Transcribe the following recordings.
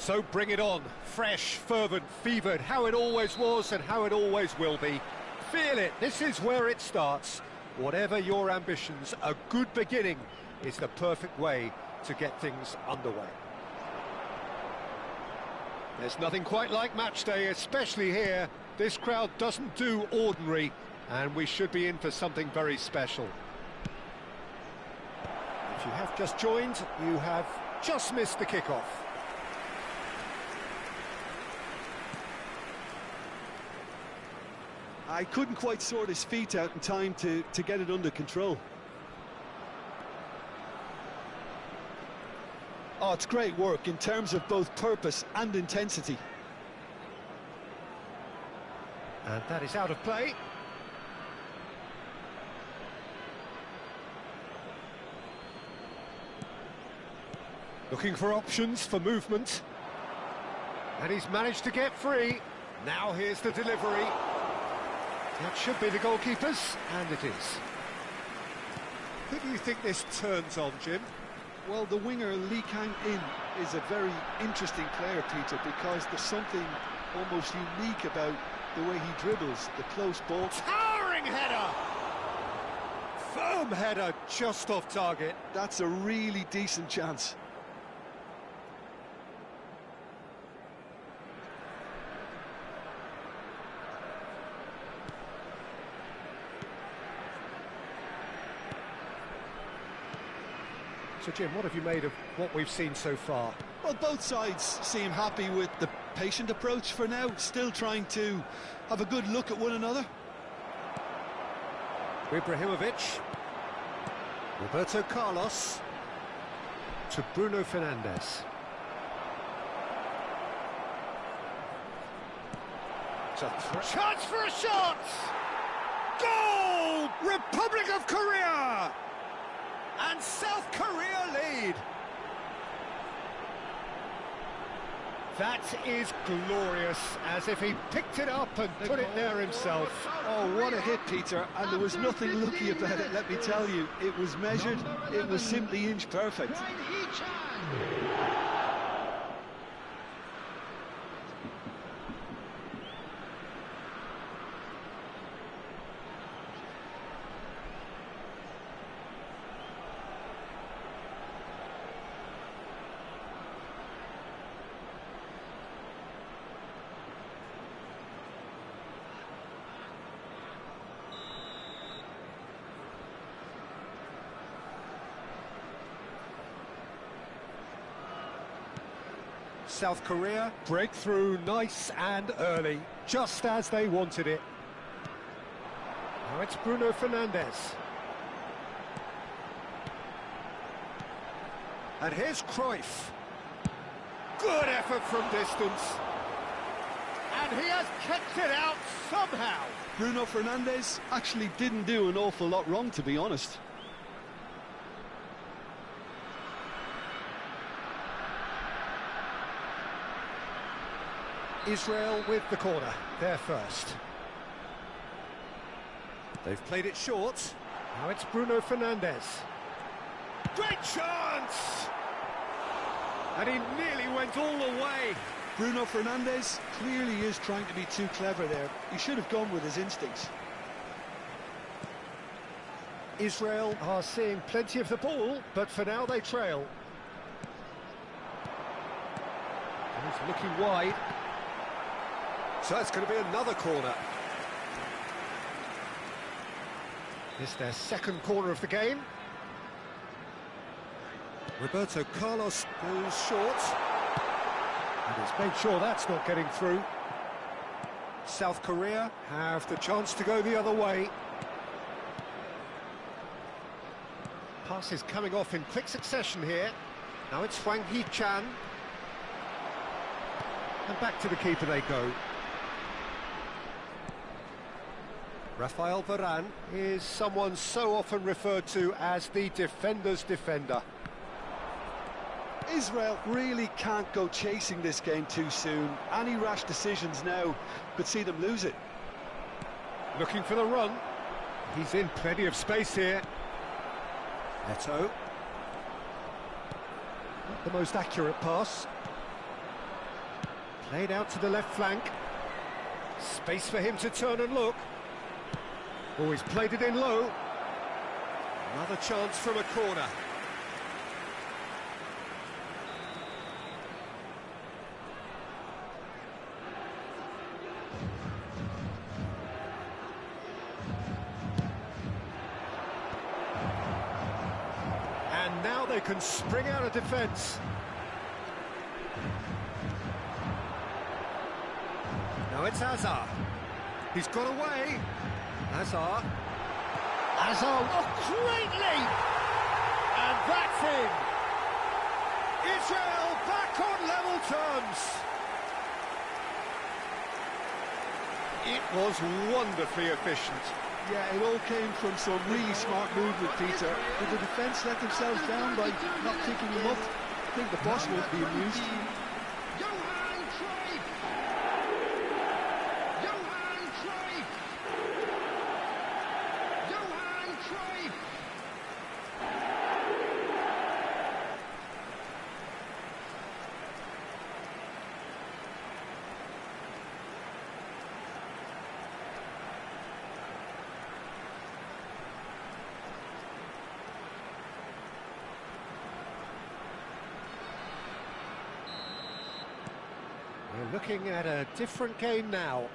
So bring it on, fresh, fervent, fevered, how it always was and how it always will be. Feel it, this is where it starts. Whatever your ambitions, a good beginning is the perfect way to get things underway. There's nothing quite like match day, especially here. This crowd doesn't do ordinary, and we should be in for something very special. If you have just joined, you have just missed the kickoff. I couldn't quite sort his feet out in time to get it under control. Oh, it's great work in terms of both purpose and intensity. And that is out of play. Looking for options for movement. And he's managed to get free. Now here's the delivery. That should be the goalkeeper's, and it is. Who do you think this turns on, Jim? Well, the winger Lee Kang-in is a very interesting player, Peter, because there's something almost unique about the way he dribbles, the close ball. Towering header! Firm header, just off target. That's a really decent chance. So, Jim, what have you made of what we've seen so far? Well, both sides seem happy with the patient approach for now, still trying to have a good look at one another. Ibrahimovic. Roberto Carlos. To Bruno Fernandes. Chance for a shot! Goal! Republic of Korea! And South Korea lead. That is glorious, as if he picked it up and put it there himself. Oh, what a hit, Peter, and there was nothing lucky about it, let me tell you. It was measured, it was simply inch perfect. South Korea breakthrough nice and early, just as they wanted it. Now it's Bruno Fernandes. And here's Cruyff. Good effort from distance. And he has kept it out somehow. Bruno Fernandes actually didn't do an awful lot wrong, to be honest. Israel with the corner, there first. They've played it short. Now it's Bruno Fernandes. Great chance! And he nearly went all the way. Bruno Fernandes clearly is trying to be too clever there. He should have gone with his instincts. Israel are seeing plenty of the ball, but for now they trail. He's looking wide. So it's going to be another corner. It's their second corner of the game. Roberto Carlos goes short. And he's made sure that's not getting through. South Korea have the chance to go the other way. Pass is coming off in quick succession here. Now it's Hwang Hee-chan. And back to the keeper they go. Rafael Varane is someone so often referred to as the defender's defender. Israel really can't go chasing this game too soon. Any rash decisions now could see them lose it. Looking for the run. He's in plenty of space here. Neto. Not the most accurate pass. Played out to the left flank. Space for him to turn and look. Oh, he's played it in low. Another chance from a corner. And now they can spring out of defence. Now it's Hazard. He's got away. Hazard. Hazard, oh, great leap! And that's in. Israel back on level terms. It was wonderfully efficient. Yeah, it all came from some really smart movement, Peter. Did the defence let themselves down by not picking him up? I think the boss won't be amused. We're looking at a different game now.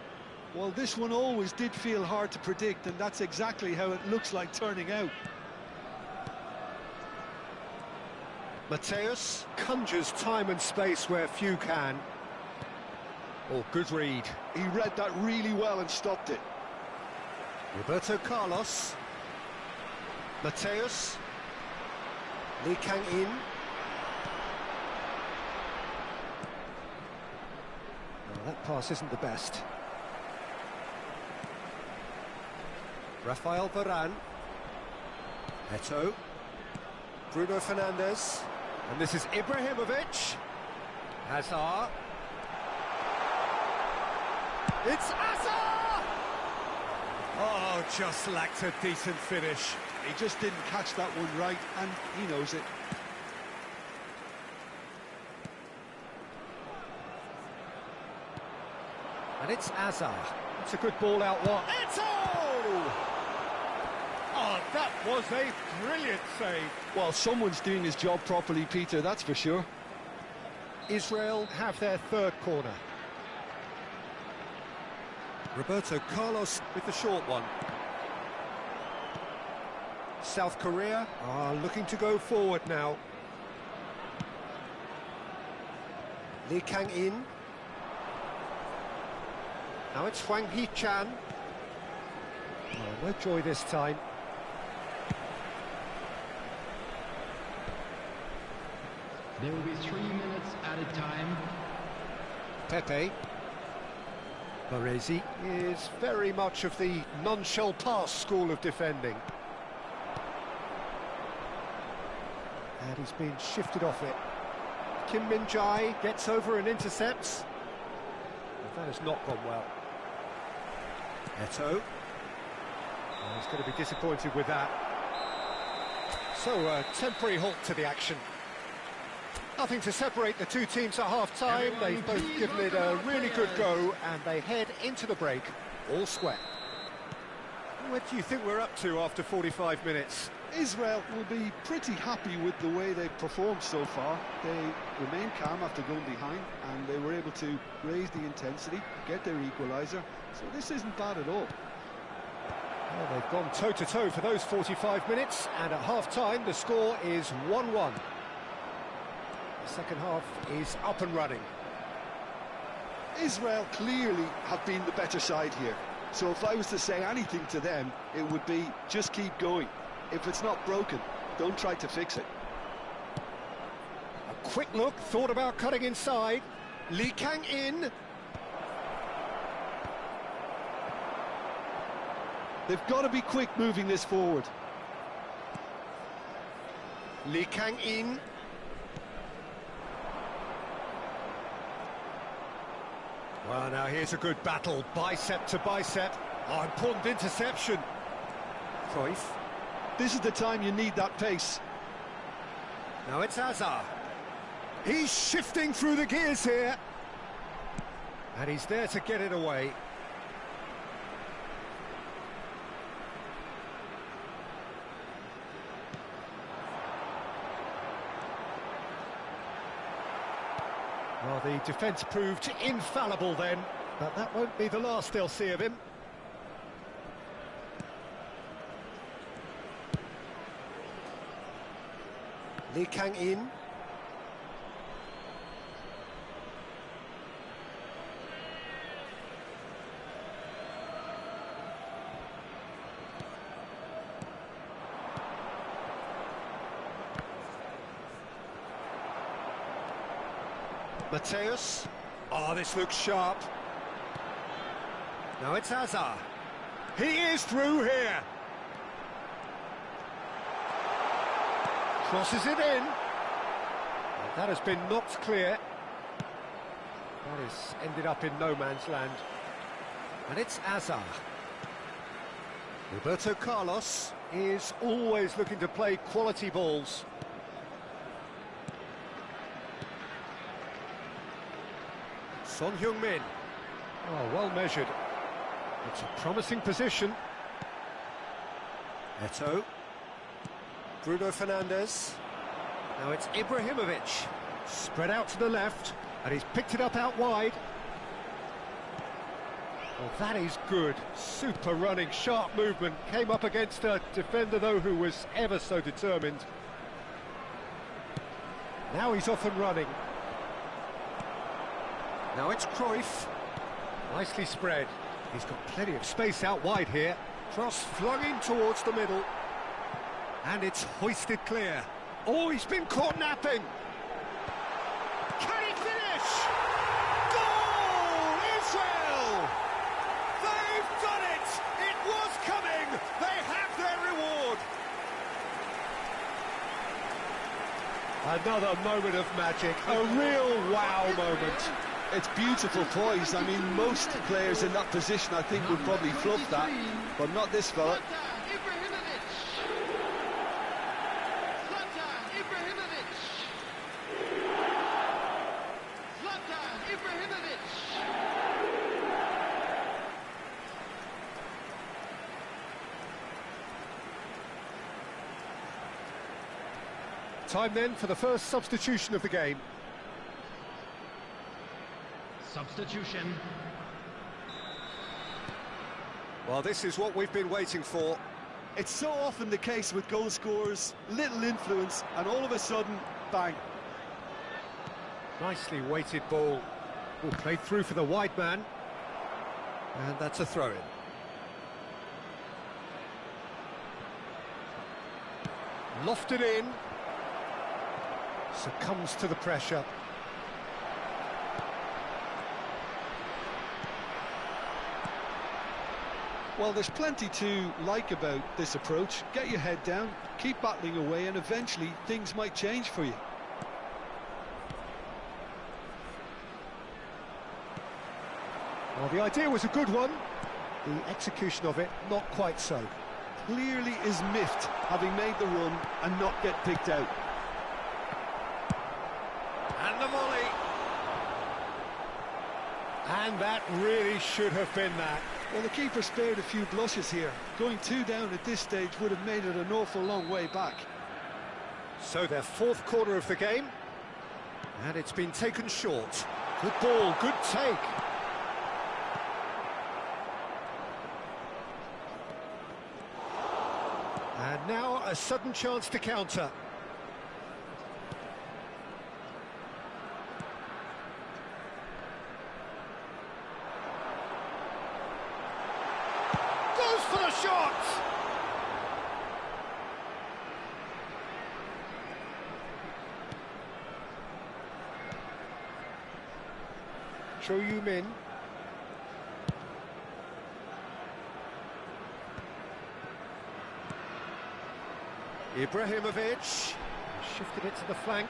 Well, this one always did feel hard to predict, and that's exactly how it looks like turning out. Mateus conjures time and space where few can. Oh, good read. He read that really well and stopped it. Roberto Carlos. Mateus. Lee Kang-in. Oh, that pass isn't the best. Rafael Varane. Eto'o. Bruno Fernandes. And this is Ibrahimovic. Hazard. It's Hazard! Oh, just lacked a decent finish. He just didn't catch that one right, and he knows it. And it's Hazard. It's a good ball out wide. Eto'o! Oh, that was a brilliant save. Well, someone's doing his job properly, Peter, that's for sure. Israel have their third corner. Roberto Carlos with the short one. South Korea are looking to go forward now. Lee Kang-in. Now it's Hwang Hee-chan. Oh, no joy this time. There will be 3 minutes at a time. Pepe. Baresi is very much of the non-shell pass school of defending. And he's been shifted off it. Kim Min-jae gets over and intercepts. But that has not gone well. Eto'o. Oh, he's going to be disappointed with that. So, a temporary halt to the action. Nothing to separate the two teams at half-time. They've both given it a really good go, and they head into the break, all square. What do you think we're up to after 45 minutes? Israel will be pretty happy with the way they've performed so far. They remain calm after going behind, and they were able to raise the intensity, get their equaliser, so this isn't bad at all. Well, they've gone toe-to-toe for those 45 minutes, and at half-time the score is 1-1. The second half is up and running. Israel clearly have been the better side here. So if I was to say anything to them, it would be just keep going. If it's not broken, don't try to fix it. A quick look, thought about cutting inside. Lee Kang-in. They've got to be quick moving this forward. Lee Kang-in. Well, now here's a good battle, bicep to bicep. Oh, important interception. Cruyff. This is the time you need that pace. Now it's Hazard. He's shifting through the gears here. And he's there to get it away. Well, the defence proved infallible then, but that won't be the last they'll see of him. Lee Kang-in. Mateus. Oh, this looks sharp. Now it's Hazard. He is through here. Crosses it in. And that has been knocked clear. That has ended up in no man's land. And it's Hazard. Roberto Carlos is always looking to play quality balls. Son Heung-min. Oh, well measured. It's a promising position. Eto'o. Bruno Fernandes. Now it's Ibrahimovic. Spread out to the left, and he's picked it up out wide. Well, that is good. Super running, sharp movement. Came up against a defender, though, who was ever so determined. Now he's off and running. Now it's Cruyff. Nicely spread. He's got plenty of space out wide here. Cross flung in towards the middle. And it's hoisted clear. Oh, he's been caught napping. Can he finish? Goal, Israel! They've done it! It was coming! They have their reward! Another moment of magic, a real wow moment. It's beautiful poise. I mean, most players in that position, I think, would probably fluff that, but not this fella. Time then for the first substitution of the game. Substitution. Well, this is what we've been waiting for. It's so often the case with goal scorers, little influence, and all of a sudden, bang. Nicely weighted ball. Oh, played through for the wide man. And that's a throw-in. Lofted in. Succumbs to the pressure. Well, there's plenty to like about this approach. Get your head down, keep battling away, and eventually things might change for you. Well, the idea was a good one. The execution of it, not quite so. Clearly is miffed, having made the run and not get picked out. And the volley. And that really should have been that. Well, the keeper spared a few blushes here. Going 2 down at this stage would have made it an awful long way back. So their fourth quarter of the game. And it's been taken short. Good ball, good take. And now a sudden chance to counter. Goes for the shot! Cho Yu-min. Ibrahimovic shifted it to the flank,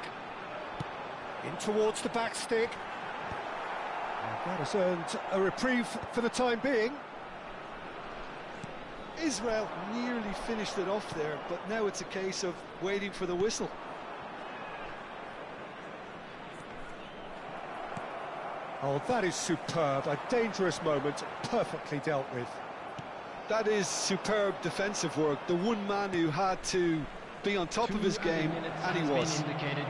in towards the back stick. And that has earned a reprieve for the time being. Israel nearly finished it off there, but now it's a case of waiting for the whistle. Oh, that is superb, a dangerous moment, perfectly dealt with. That is superb defensive work. The one man who had to be on top of his game, and he was. Indicated.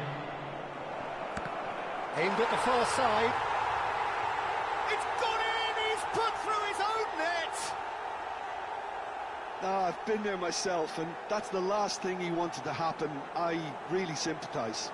Aimed at the far side. It's gone in! He's put through his own net! I've been there myself, and that's the last thing he wanted to happen. I really sympathise.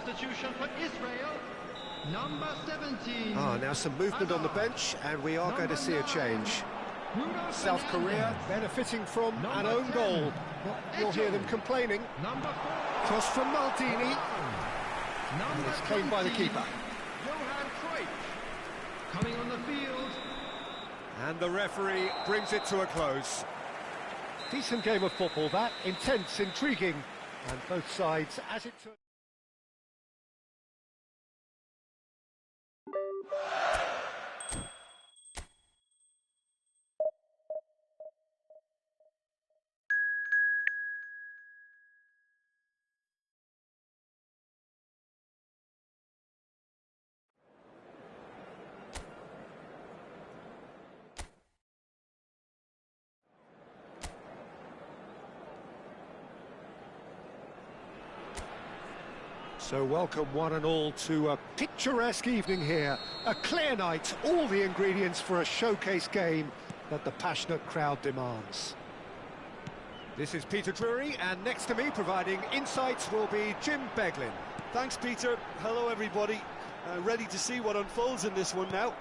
substitution for Israel, number 17. Now some movement on the bench, and we are going to see a change. South Korea benefiting from an own goal. You'll hear them complaining. Number 4. Cross from Maldini. And it's claimed by the keeper. Johan Cruyff coming on the field. And the referee brings it to a close. Decent game of football, that. Intense, intriguing. And both sides, as it turned. So welcome one and all to a picturesque evening here. A clear night, all the ingredients for a showcase game that the passionate crowd demands. This is Peter Drury, and next to me providing insights will be Jim Beglin. Thanks, Peter. Hello, everybody. Ready to see what unfolds in this one now.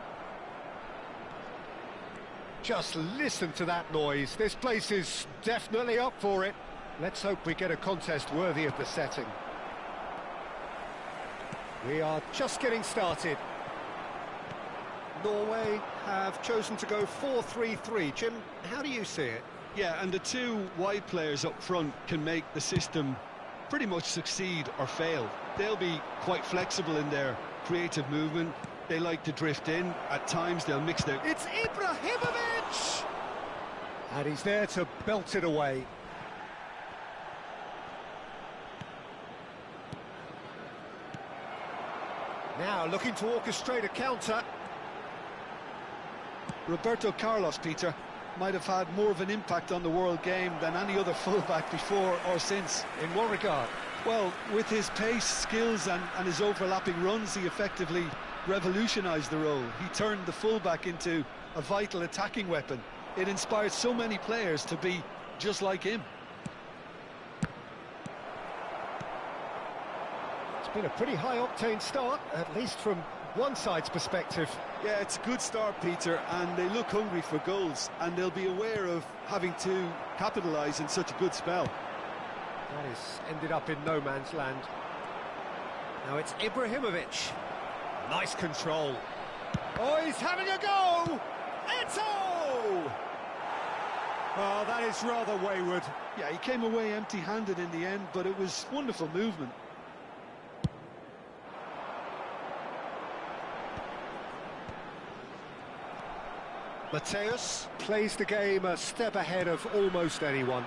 Just listen to that noise. This place is definitely up for it. Let's hope we get a contest worthy of the setting. We are just getting started. Norway have chosen to go 4-3-3. Jim, how do you see it? Yeah, and the two wide players up front can make the system pretty much succeed or fail. They'll be quite flexible in their creative movement. They like to drift in. At times they'll mix their... It's Ibrahimovic! And he's there to belt it away. Now looking to orchestrate a counter. Roberto Carlos, Peter, might have had more of an impact on the world game than any other fullback before or since. In what regard? Well, with his pace, skills and his overlapping runs, he effectively revolutionised the role. He turned the fullback into a vital attacking weapon. It inspired so many players to be just like him. It's been a pretty high-octane start, at least from one side's perspective. Yeah, it's a good start, Peter, and they look hungry for goals, and they'll be aware of having to capitalise in such a good spell. That has ended up in no man's land. Now it's Ibrahimovic. Nice control. Oh, he's having a go! Eto'o! Oh, that is rather wayward. Yeah, he came away empty-handed in the end, but it was wonderful movement. Mateus plays the game a step ahead of almost anyone.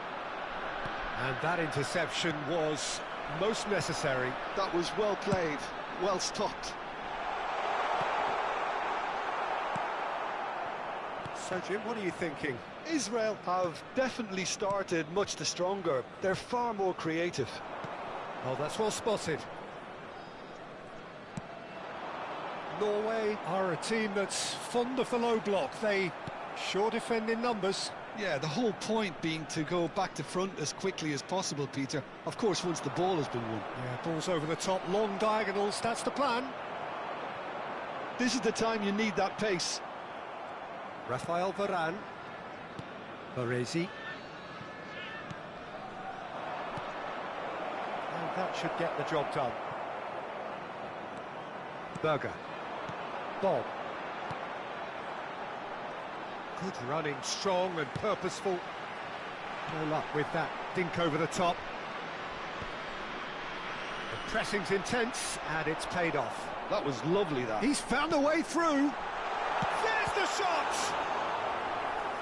And that interception was most necessary. That was well played, well stopped. So, Jim, what are you thinking? Israel have definitely started much the stronger. They're far more creative. Oh, that's well spotted. Norway are a team that's fond of the low block. They sure defend in numbers. Yeah, the whole point being to go back to front as quickly as possible, Peter. Of course, once the ball has been won. Yeah, balls over the top, long diagonals, that's the plan. This is the time you need that pace. Rafael Varane. Baresi. And that should get the job done. Berger. Bob. Good running, strong and purposeful. No luck with that dink over the top. The pressing's intense and it's paid off. That was lovely, that. He's found a way through. There's the shot!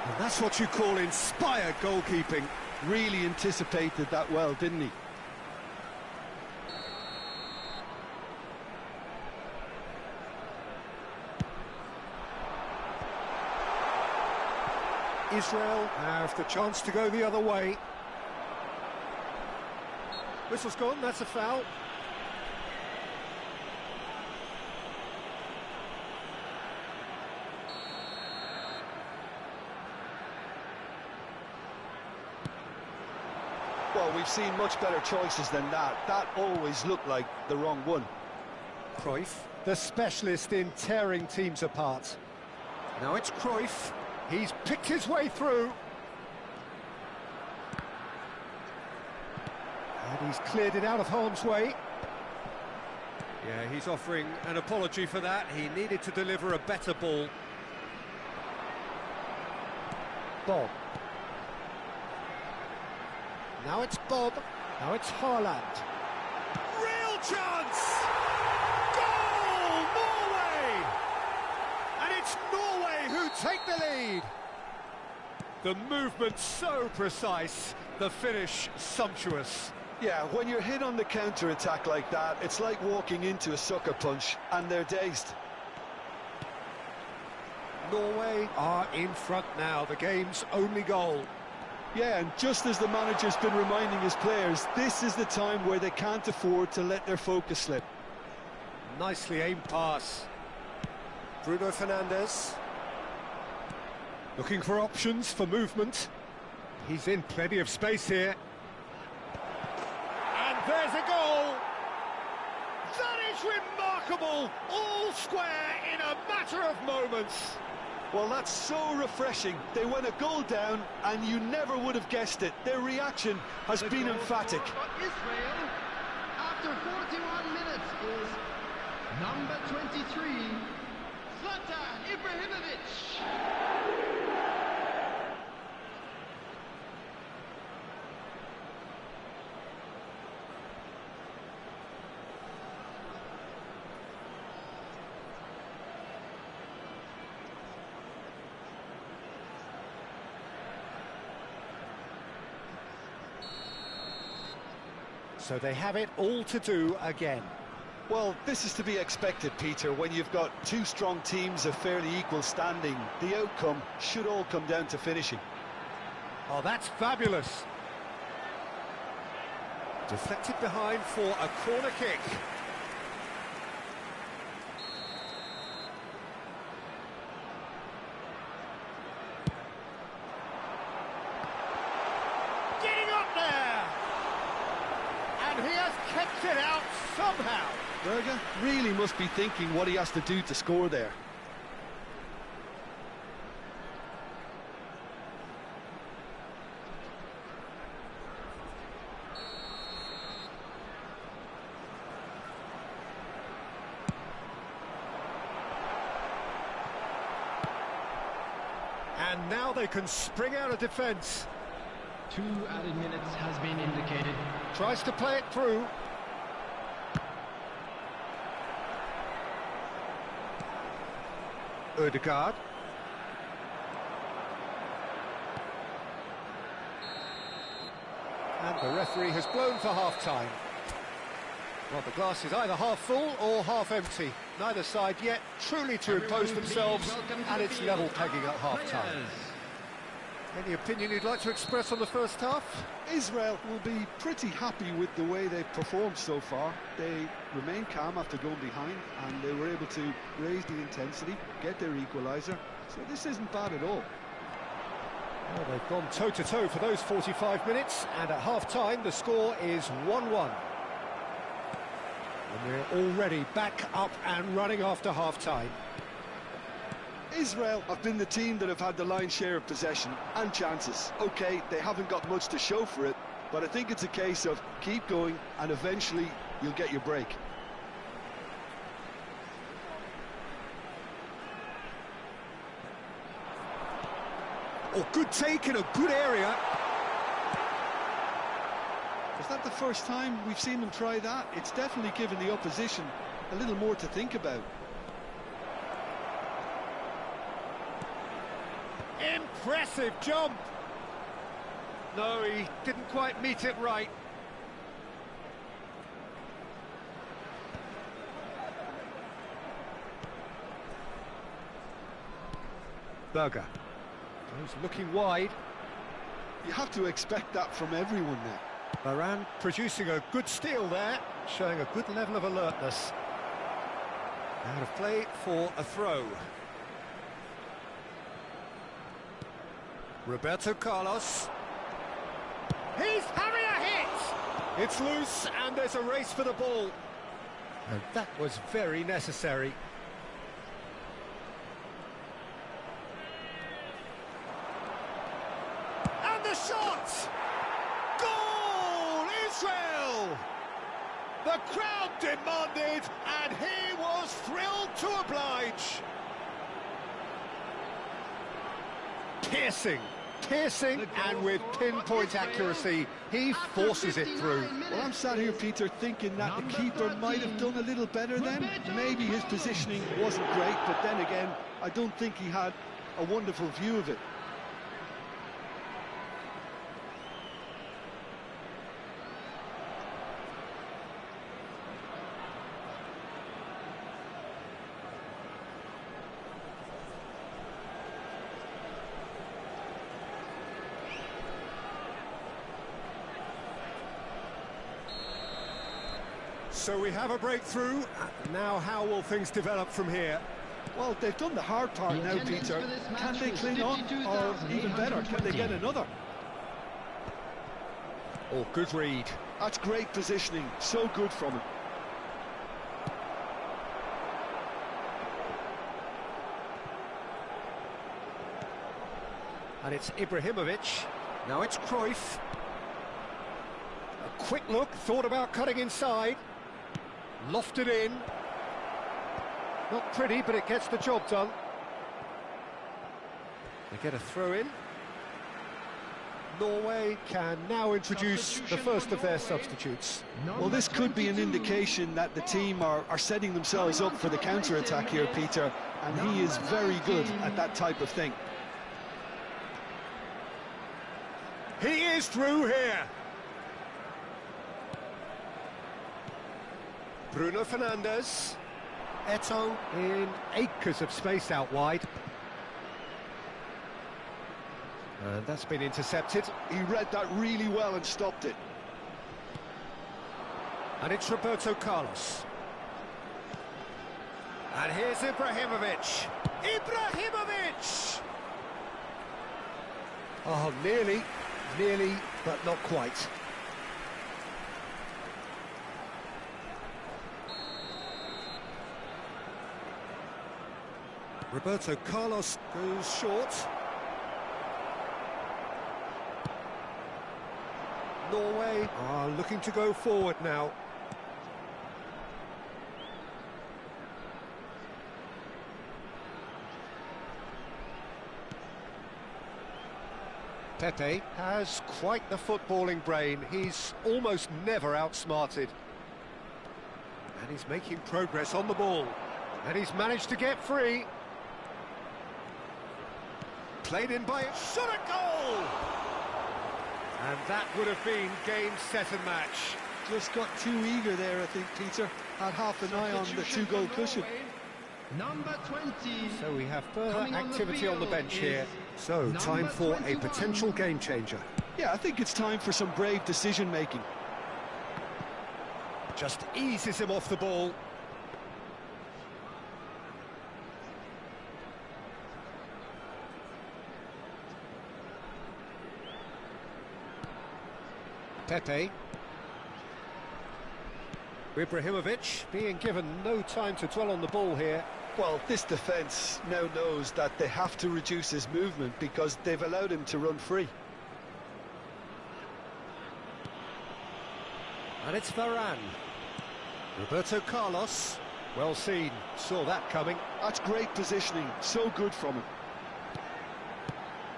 And that's what you call inspired goalkeeping. Really anticipated that well, didn't he? Israel have the chance to go the other way. Whistle's gone, that's a foul. Well, we've seen much better choices than that. That always looked like the wrong one. Cruyff, the specialist in tearing teams apart. Now it's Cruyff. He's picked his way through. And he's cleared it out of harm's way. Yeah, he's offering an apology for that. He needed to deliver a better ball. Bob. Now it's Bob. Now it's Haaland. Real chance! Goal! Norway! And it's Norway who take the lead. The movement so precise, the finish sumptuous. Yeah, when you're hit on the counter-attack like that, it's like walking into a sucker punch, and they're dazed. Norway are in front now, the game's only goal. Yeah, and just as the manager's been reminding his players, this is the time where they can't afford to let their focus slip. Nicely aimed pass. Bruno Fernandes. Looking for options for movement. He's in plenty of space here. And there's a goal! That is remarkable! All square in a matter of moments. Well, that's so refreshing. They went a goal down, and you never would have guessed it. Their reaction has been emphatic. Israel, after 41 minutes, is number 23, Zlatan Ibrahimovic. So they have it all to do again. Well, this is to be expected, Peter. When you've got two strong teams of fairly equal standing, the outcome should all come down to finishing. Oh, that's fabulous. Deflected behind for a corner kick. Getting up there! And he has kept it out somehow. Berger really must be thinking what he has to do to score there. And now they can spring out of defence. 2 added minutes has been indicated. Tries to play it through. Ødegaard. And the referee has blown for half-time. Well, the glass is either half full or half empty. Neither side yet truly to impose themselves, and it's level pegging at half-time. Any opinion you'd like to express on the first half? Israel will be pretty happy with the way they've performed so far. They remained calm after going behind, and they were able to raise the intensity, get their equaliser. So this isn't bad at all. Well, they've gone toe-to-toe for those 45 minutes, and at half-time the score is 1-1. And we're already back up and running after half-time. Israel have been the team that have had the lion's share of possession and chances. OK, they haven't got much to show for it, but I think it's a case of keep going and eventually you'll get your break. Oh, good take in a good area. Is that the first time we've seen them try that? It's definitely given the opposition a little more to think about. Impressive jump. No, he didn't quite meet it right. Berger. He's looking wide. You have to expect that from everyone there. Varane producing a good steal there, showing a good level of alertness. Out of play for a throw. Roberto Carlos. He's having a hit! It's loose and there's a race for the ball. And that was very necessary. And the shot! Goal! Israel! The crowd demanded, and he was thrilled to oblige. Piercing, and with pinpoint accuracy, he forces it through. Well, I'm sat here, Peter, thinking that the keeper might have done a little better then. Maybe his positioning wasn't great, but then again, I don't think he had a wonderful view of it. So we have a breakthrough. Now how will things develop from here? Well, they've done the hard part now, Peter. Can they cling on? Or even better, can they get another? Oh, good read. That's great positioning. So good from him. And it's Ibrahimovic. Now it's Cruyff. A quick look, thought about cutting inside. Lofted in. Not pretty, but it gets the job done. They get a throw in. Norway can now introduce the first of their substitutes. Well, this could be an indication that the team are setting themselves up for the counter-attack here, Peter, and he is very good at that type of thing. He is through here. Bruno Fernandes. Eto'o in acres of space out wide. And that's been intercepted. He read that really well and stopped it. And it's Roberto Carlos. And here's Ibrahimovic. Ibrahimovic! Oh, nearly, but not quite. Roberto Carlos goes short. Norway are looking to go forward now. Pepe has quite the footballing brain. He's almost never outsmarted. And he's making progress on the ball. And he's managed to get free. Played in by shot at goal! And that would have been game, set and match. Just got too eager there, I think, Peter. Had half an eye on the two-goal cushion. Number 20. So we have further activity on the bench here. So, time for a potential game changer. Yeah, I think it's time for some brave decision-making. Just eases him off the ball. Pepe. Ibrahimovic being given no time to dwell on the ball here. Well, this defence now knows that they have to reduce his movement because they've allowed him to run free. And it's Varane. Roberto Carlos. Well seen. Saw that coming. That's great positioning. So good from him.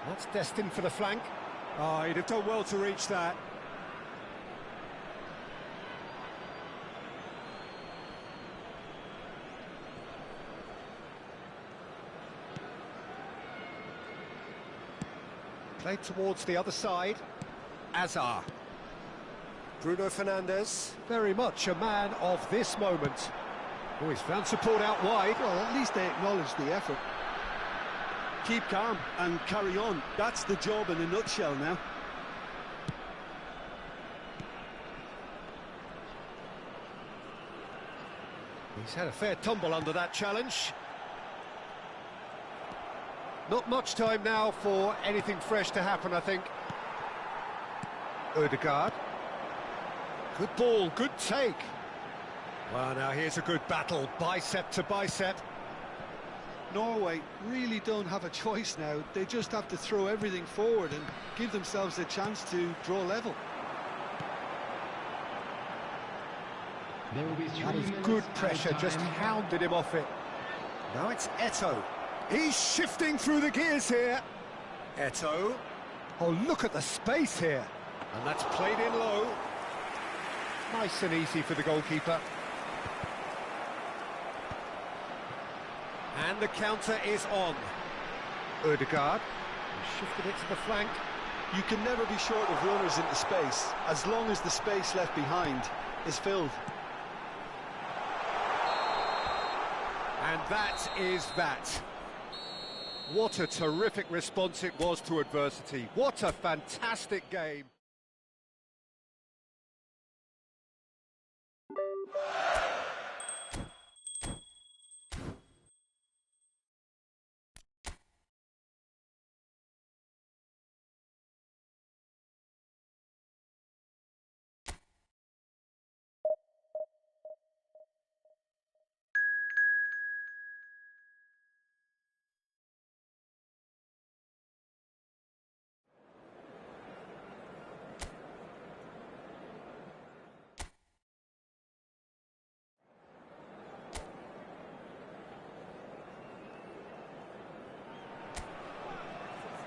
That's destined for the flank. Oh, he'd have done well to reach that. Played towards the other side. Azar. Bruno Fernandes, very much a man of this moment. Oh, he's found support out wide. Well, at least they acknowledge the effort. Keep calm and carry on. That's the job in a nutshell now. He's had a fair tumble under that challenge. Not much time now for anything fresh to happen, I think. Odegaard. Good ball, good take. Well, now here's a good battle, bicep to bicep. Norway really don't have a choice now. They just have to throw everything forward and give themselves a chance to draw level. There will be 3 That is minutes good added pressure, time. just hounded him off it. Now it's Eto'o. He's shifting through the gears here. Eto'o. Oh, look at the space here. And that's played in low. Nice and easy for the goalkeeper. And the counter is on. Ødegaard. He shifted it to the flank. You can never be short of runners into space, as long as the space left behind is filled. And that is that. What a terrific response it was to adversity. What a fantastic game.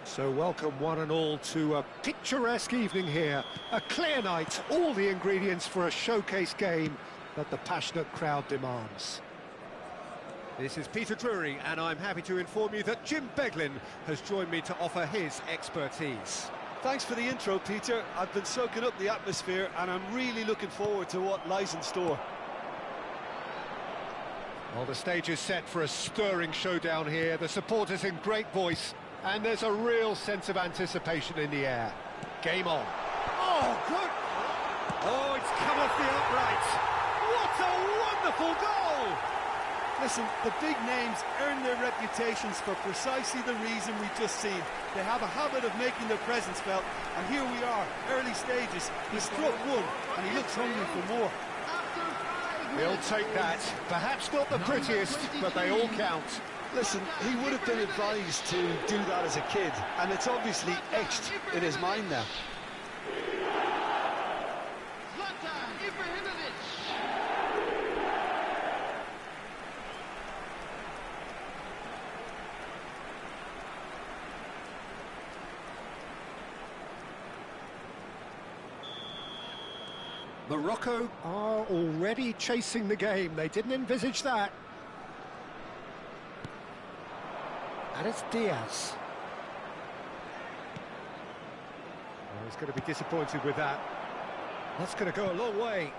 So welcome one and all to a picturesque evening here. A clear night, all the ingredients for a showcase game that the passionate crowd demands. This is Peter Drury, and I'm happy to inform you that Jim Beglin has joined me to offer his expertise. Thanks for the intro, Peter. I've been soaking up the atmosphere and I'm really looking forward to what lies in store. Well, the stage is set for a stirring showdown here. The supporters in great voice, and there's a real sense of anticipation in the air. Game on. Oh, good! Oh, it's come off the upright. What a wonderful goal! Listen, the big names earn their reputations for precisely the reason we've just seen. They have a habit of making their presence felt, and here we are, early stages. He struck one, and he looks hungry for more. He'll take that. Perhaps not the prettiest, but they all count. Listen, he would have been advised to do that as a kid, and it's obviously etched in his mind now. Morocco are already chasing the game. They didn't envisage that. And it's Diaz. Well, he's going to be disappointed with that. That's going to go a long way.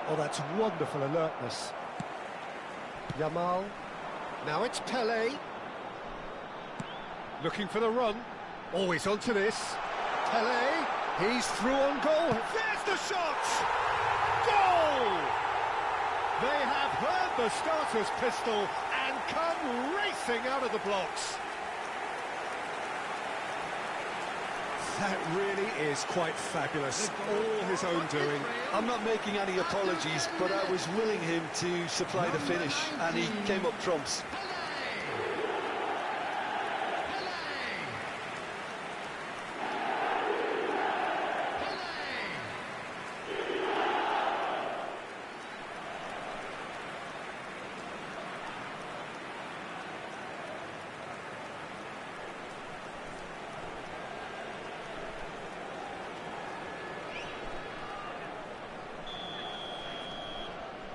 Oh, that's wonderful alertness. Yamal. Now it's Pele. Looking for the run. Always onto this. Pele. He's through on goal. There's the shot! Goal! They have heard the starter's pistol and come racing out of the blocks. That really is quite fabulous. All his own doing. I'm not making any apologies, but I was willing him to supply the finish, and he came up trumps.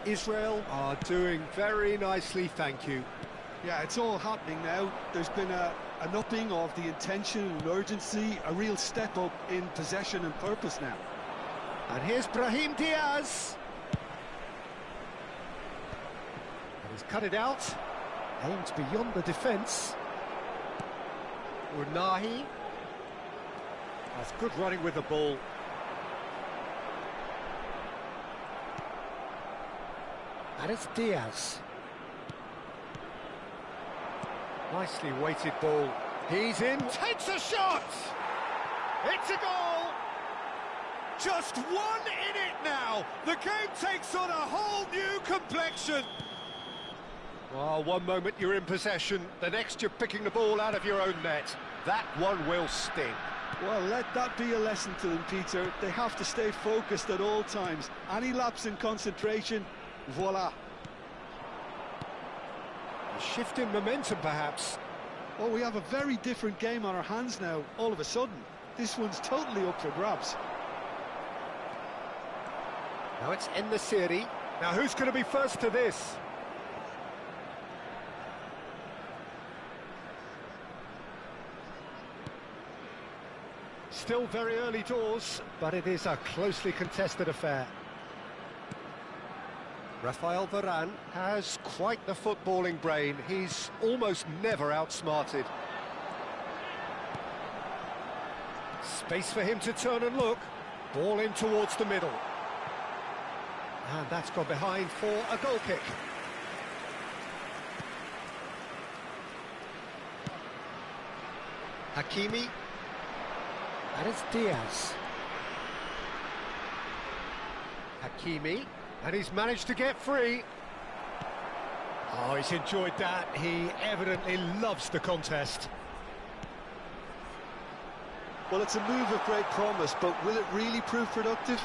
Israel are doing very nicely, thank you. Yeah, it's all happening now. There's been an upping of the intention and urgency, a real step up in possession and purpose now. And here's Brahim Diaz. And he's cut it out. Aimed beyond the defence. Unahi. That's good running with the ball. And it's Diaz. Nicely weighted ball. He's in, takes a shot! It's a goal! Just one in it now! The game takes on a whole new complexion! Well, one moment you're in possession, the next you're picking the ball out of your own net. That one will sting. Well, let that be a lesson to them, Peter. They have to stay focused at all times. Any lapse in concentration, voila. A shift in momentum, perhaps. Well, we have a very different game on our hands now, all of a sudden. This one's totally up for grabs. Now it's En-Nesyri. Now who's going to be first to this? Still very early doors, but it is a closely contested affair. Rafael Varane has quite the footballing brain. He's almost never outsmarted. Space for him to turn and look. Ball in towards the middle. And that's gone behind for a goal kick. Hakimi. And it's Diaz. Hakimi. And he's managed to get free. Oh, he's enjoyed that. He evidently loves the contest. Well, it's a move of great promise, but will it really prove productive?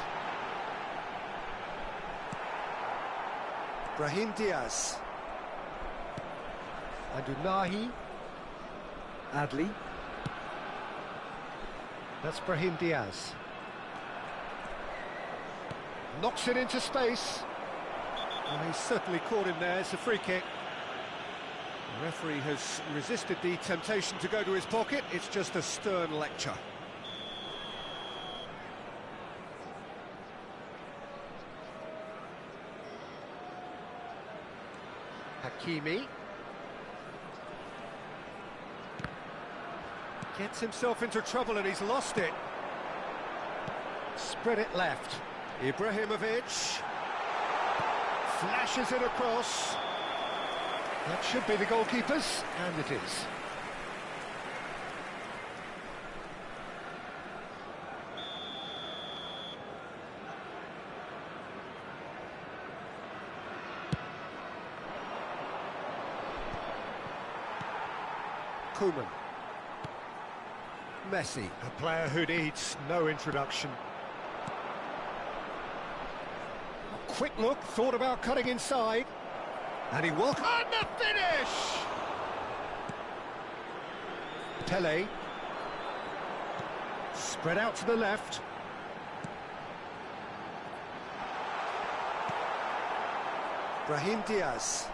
Brahim Diaz. And Unahi. Adli. That's Brahim Diaz. Knocks it into space. And he's certainly caught him there. It's a free kick. The referee has resisted the temptation to go to his pocket. It's just a stern lecture. Hakimi. Gets himself into trouble and he's lost it. Spread it left. Ibrahimovic. Flashes it across. That should be the goalkeeper's, and it is. Koeman. Messi, a player who needs no introduction. A quick look, thought about cutting inside. And he will... And the finish! Pele. Spread out to the left. Brahim Diaz.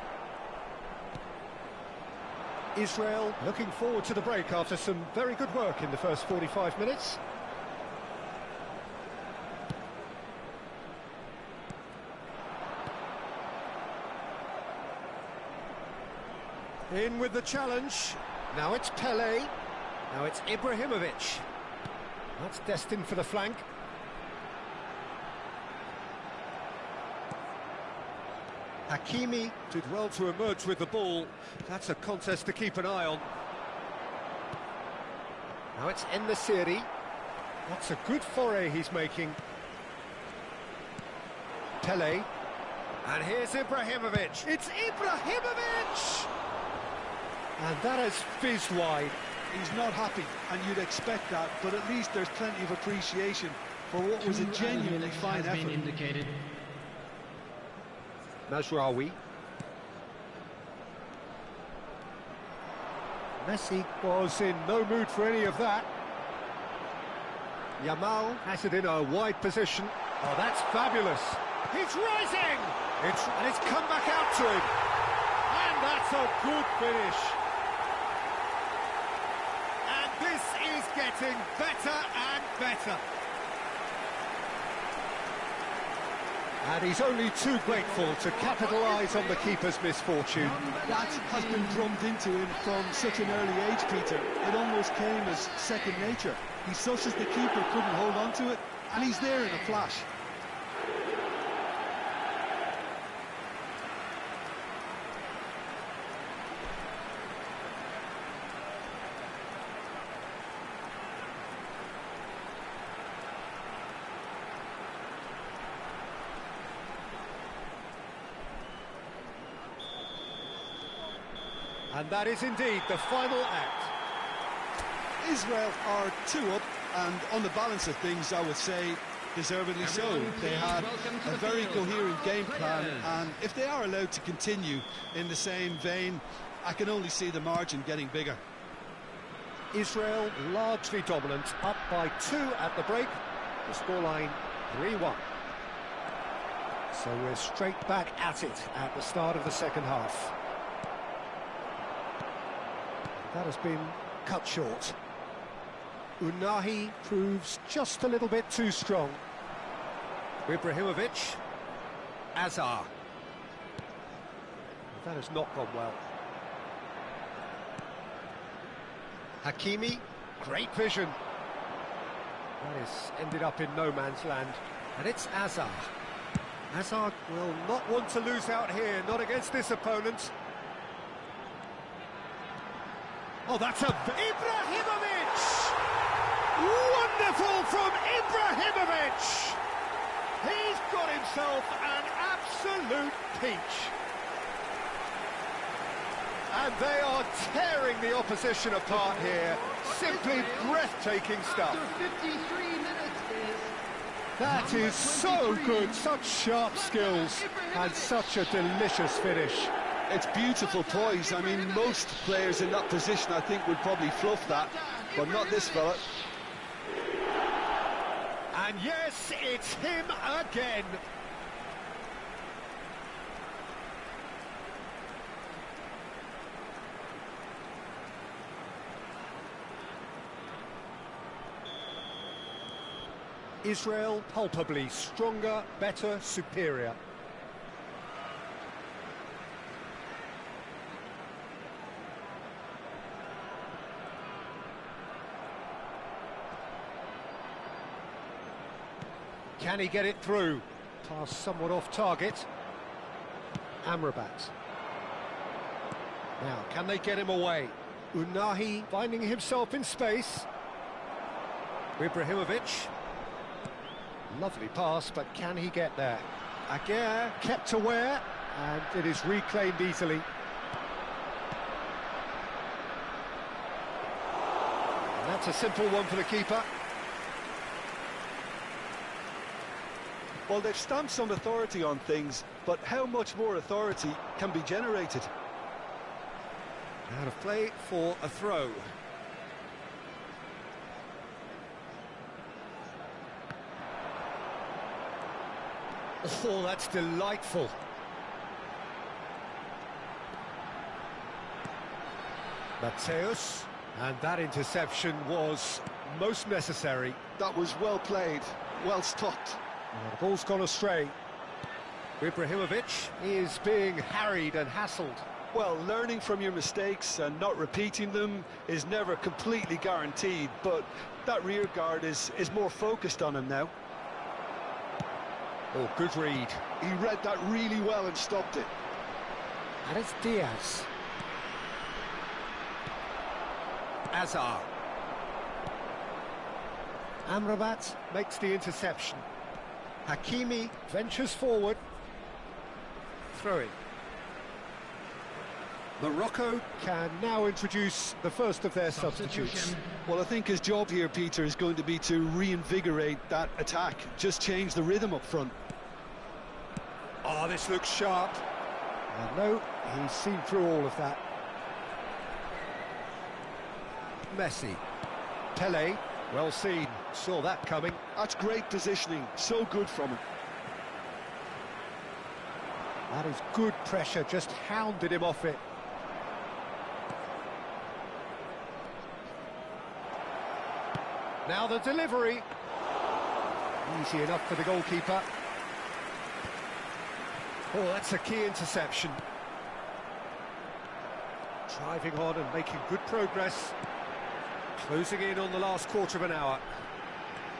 Israel looking forward to the break after some very good work in the first 45 minutes. In with the challenge. Now it's Pele. Now it's Ibrahimovic. That's destined for the flank. Hakimi did well to emerge with the ball. That's a contest to keep an eye on. Now it's En-Nesyri. That's a good foray he's making. Pele. And here's Ibrahimovic. It's Ibrahimovic! And that has fizzed wide. He's not happy, and you'd expect that, but at least there's plenty of appreciation for what was a genuinely fine effort. Indicated. Mazraoui. Messi was in no mood for any of that. Yamal has it in a wide position. Oh, that's fabulous. He's rising! And it's come back out to him. And that's a good finish. And this is getting better and better. And he's only too grateful to capitalise on the keeper's misfortune. That has been drummed into him from such an early age, Peter. It almost came as second nature. He susses the keeper couldn't hold on to it, and he's there in a flash. And that is indeed the final act. Israel are 2 up, and on the balance of things, I would say deservedly so. They had a very coherent game plan, and if they are allowed to continue in the same vein, I can only see the margin getting bigger. Israel largely dominant, up by 2 at the break. The scoreline 3-1. So we're straight back at it at the start of the second half. That has been cut short. Unahi proves just a little bit too strong. Ibrahimovic. Azar. That has not gone well. Hakimi, great vision. That has ended up in no man's land. And it's Azar. Azar will not want to lose out here, not against this opponent. Oh, that's a... Ibrahimovic! Wonderful from Ibrahimovic! He's got himself an absolute peach. And they are tearing the opposition apart here. Simply breathtaking stuff. That is so good, such sharp skills and such a delicious finish. It's beautiful poise. I mean, most players in that position, I think, would probably fluff that, but not this fella. And yes, it's him again. Israel palpably stronger, better, superior. Can he get it through? Pass somewhat off target. Amrabat. Now, can they get him away? Unahi finding himself in space. Ibrahimovic. Lovely pass, but can he get there? Aguirre kept aware, and it is reclaimed easily. And that's a simple one for the keeper. Well, they've stamped some authority on things, but how much more authority can be generated? Out of play for a throw. Oh, that's delightful. Mateus, and that interception was most necessary. That was well played, well stopped. The ball's gone astray. Ibrahimovic is being harried and hassled. Well, learning from your mistakes and not repeating them is never completely guaranteed, but that rear guard is more focused on him now. Oh, good read. He read that really well and stopped it. And it's Diaz. Azar. Amrabat makes the interception. Hakimi ventures forward. Throwing. Morocco can now introduce the first of their substitutes. Well, I think his job here, Peter, is going to be to reinvigorate that attack. Just change the rhythm up front. Oh, this looks sharp. And no, he's seen through all of that. Messi. Pele, well seen. Saw that coming. That's great positioning. So good from him. That is good pressure, just hounded him off it. Now the delivery. Easy enough for the goalkeeper. Oh, that's a key interception. Driving on and making good progress. Closing in on the last quarter of an hour.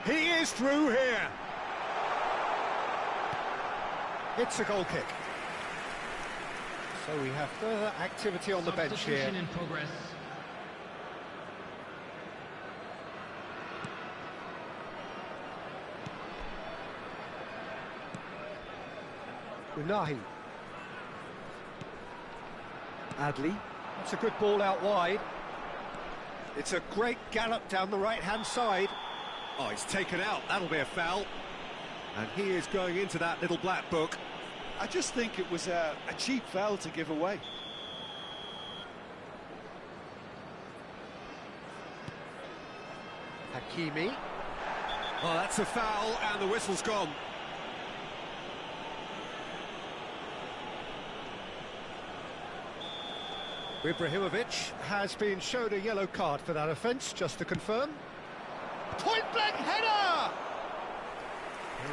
He is through here. It's a goal kick. So we have further activity on the bench here. In progress. Unahi. Adli. That's a good ball out wide. It's a great gallop down the right-hand side. Oh, he's taken out. That'll be a foul. And he is going into that little black book. I just think it was a cheap foul to give away. Hakimi. Oh, that's a foul, and the whistle's gone. Ibrahimovic has been shown a yellow card for that offence, just to confirm. Point-blank header!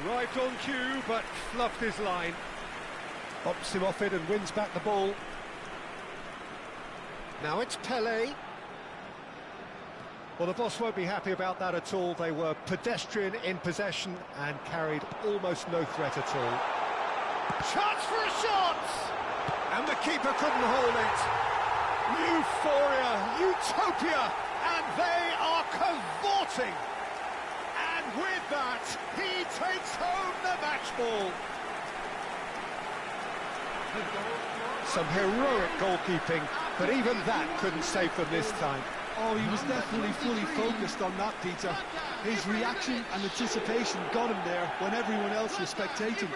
Arrived on cue, but fluffed his line. Bops him off it and wins back the ball. Now it's Pelé. Well, the boss won't be happy about that at all. They were pedestrian in possession and carried almost no threat at all. Chance for a shot! And the keeper couldn't hold it. Euphoria, utopia, and they are cavorting. And with that, he takes home the match ball. Some heroic goalkeeping, but even that couldn't save them this time. Oh, he was definitely fully focused on that, Peter. His reaction and anticipation got him there when everyone else was spectating.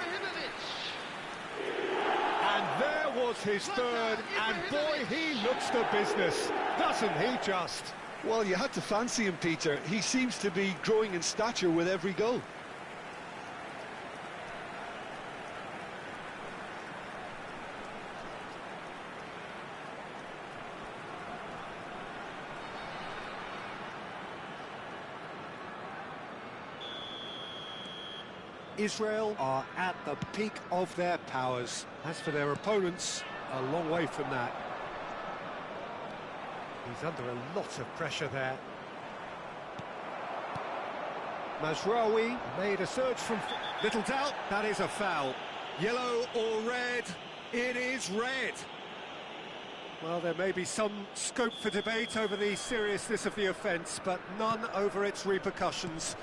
And there was his third, and boy, he looks the business, doesn't he just? Well, you had to fancy him, Peter. He seems to be growing in stature with every goal. Israel are at the peak of their powers. As for their opponents, a long way from that. He's under a lot of pressure there. Mazraoui made a surge from... Little doubt, that is a foul. Yellow or red? It is red. Well, there may be some scope for debate over the seriousness of the offence, but none over its repercussions.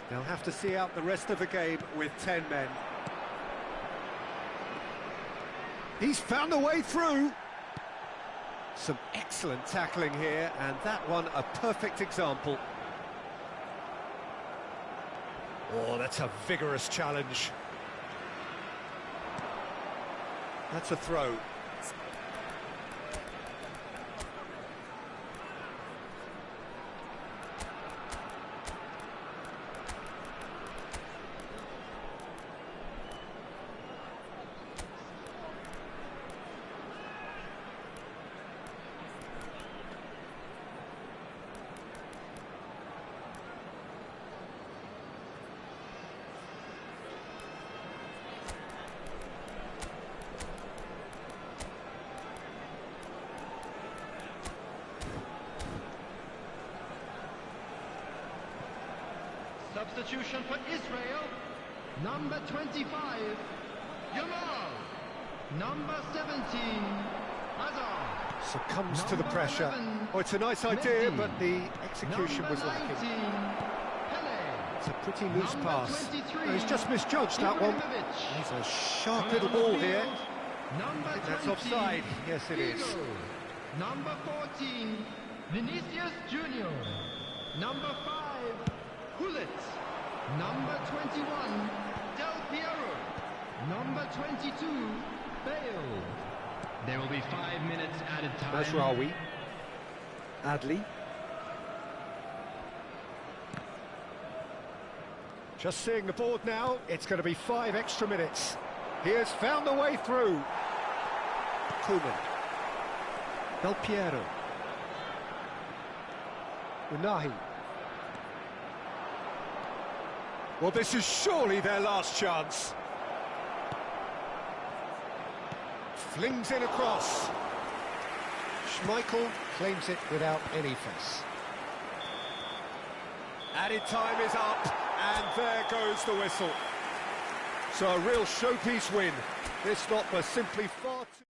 They'll have to see out the rest of the game with 10 men. He's found a way through. Some excellent tackling here, and that one a perfect example. Oh, that's a vigorous challenge. That's a throw. Substitution for Israel. Number 25, Yamal. Number 17, Hazard. Succumbs to the Number pressure. 11, Oh, it's a nice idea, Messi. but the execution Number was lacking. 19, Pelé. It's a pretty loose Number pass. 23, Oh, he's just misjudged that one. Ibrahimovic. He's a sharp Coming little on the ball here. field, Number I think that's 20, offside. Yes, it is. Figo. Number 14, Vinicius Junior. Number 5, Hullet. Number 21, Del Piero. Number 22, Bale. There will be 5 minutes added time. Mazraoui. Adli. Just seeing the board now, it's going to be 5 extra minutes. He has found a way through. Koeman. Del Piero. Unahi. Well, this is surely their last chance. Flings it across. Schmeichel claims it without any fuss. Added time is up, and there goes the whistle. So a real showpiece win. This stop was simply far too...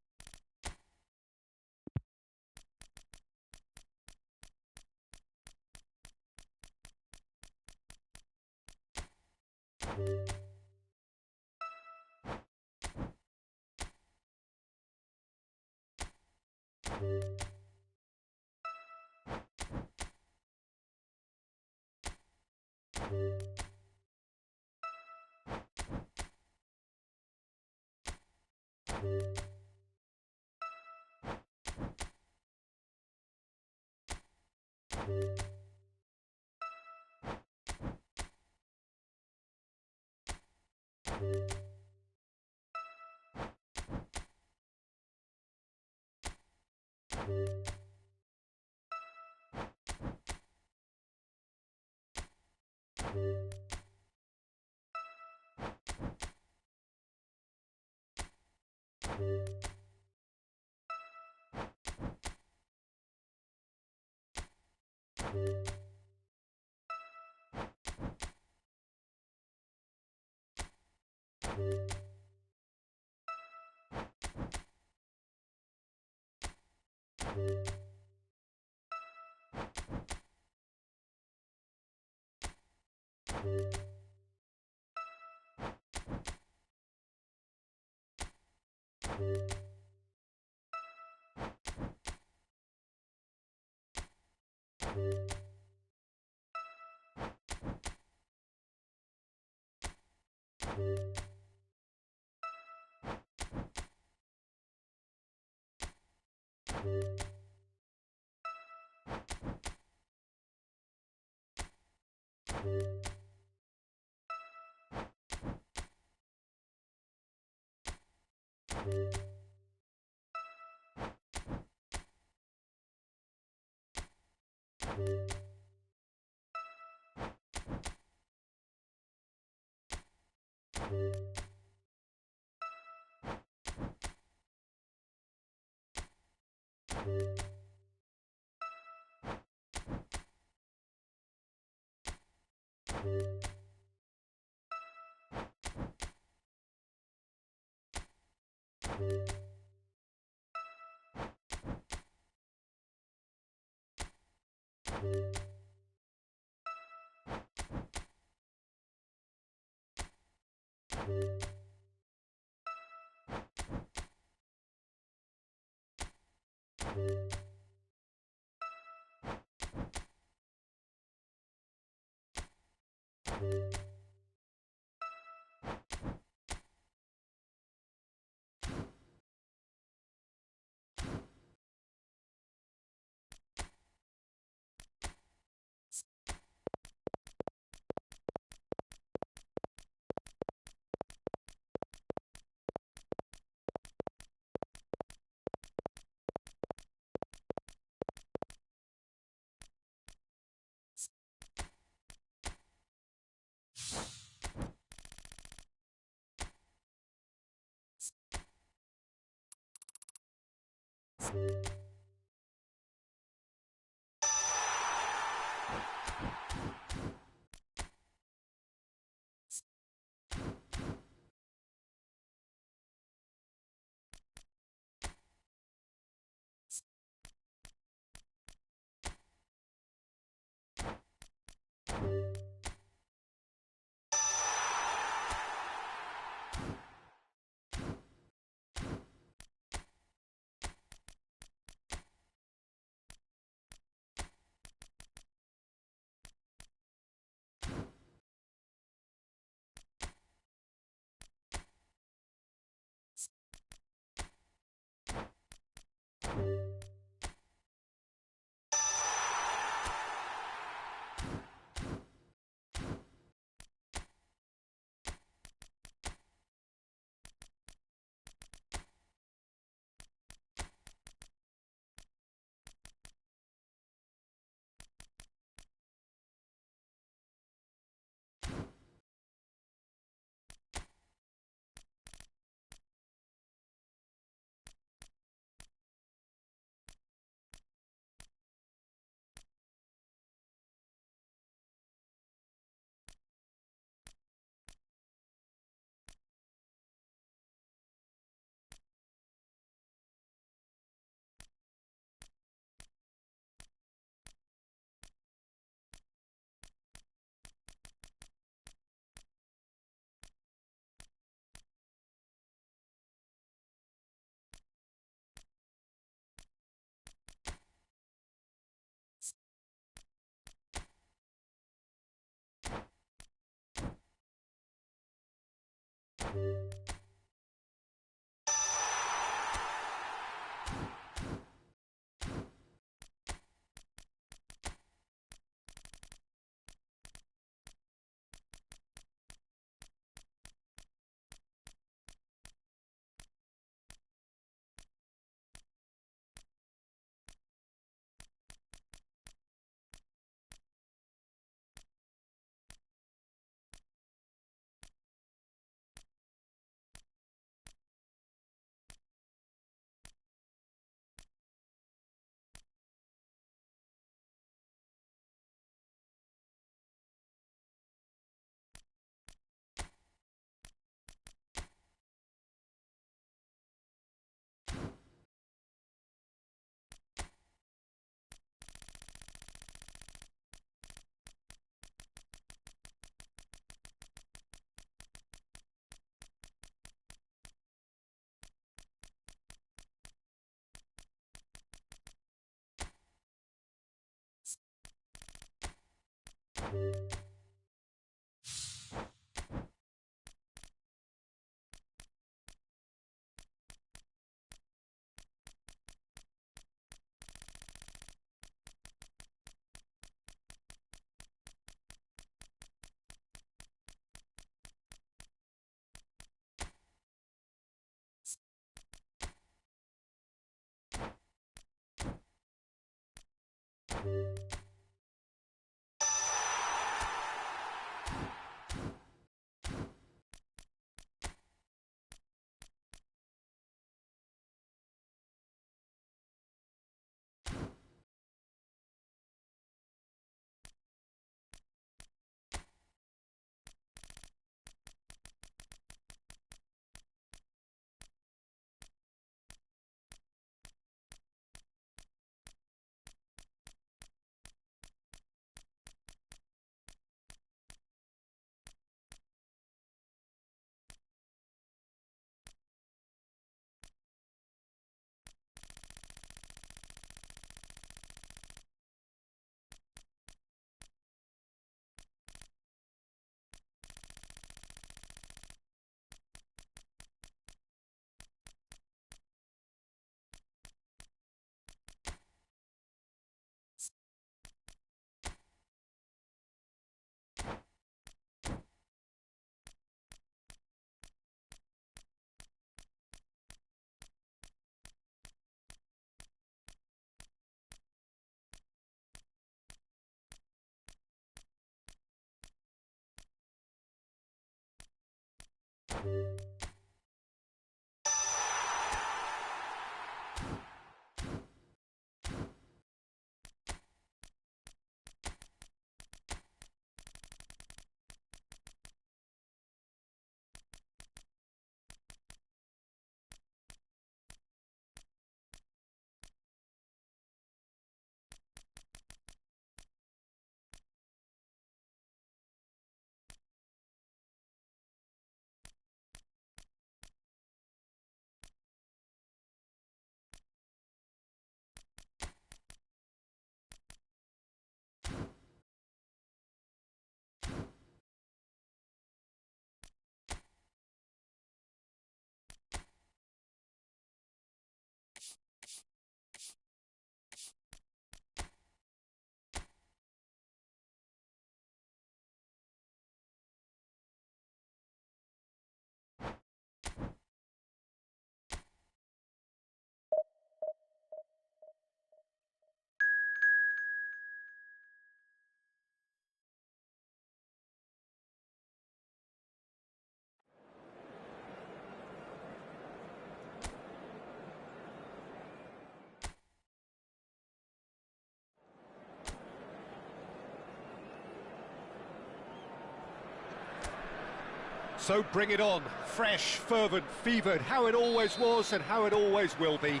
So bring it on, fresh, fervent, fevered, how it always was and how it always will be.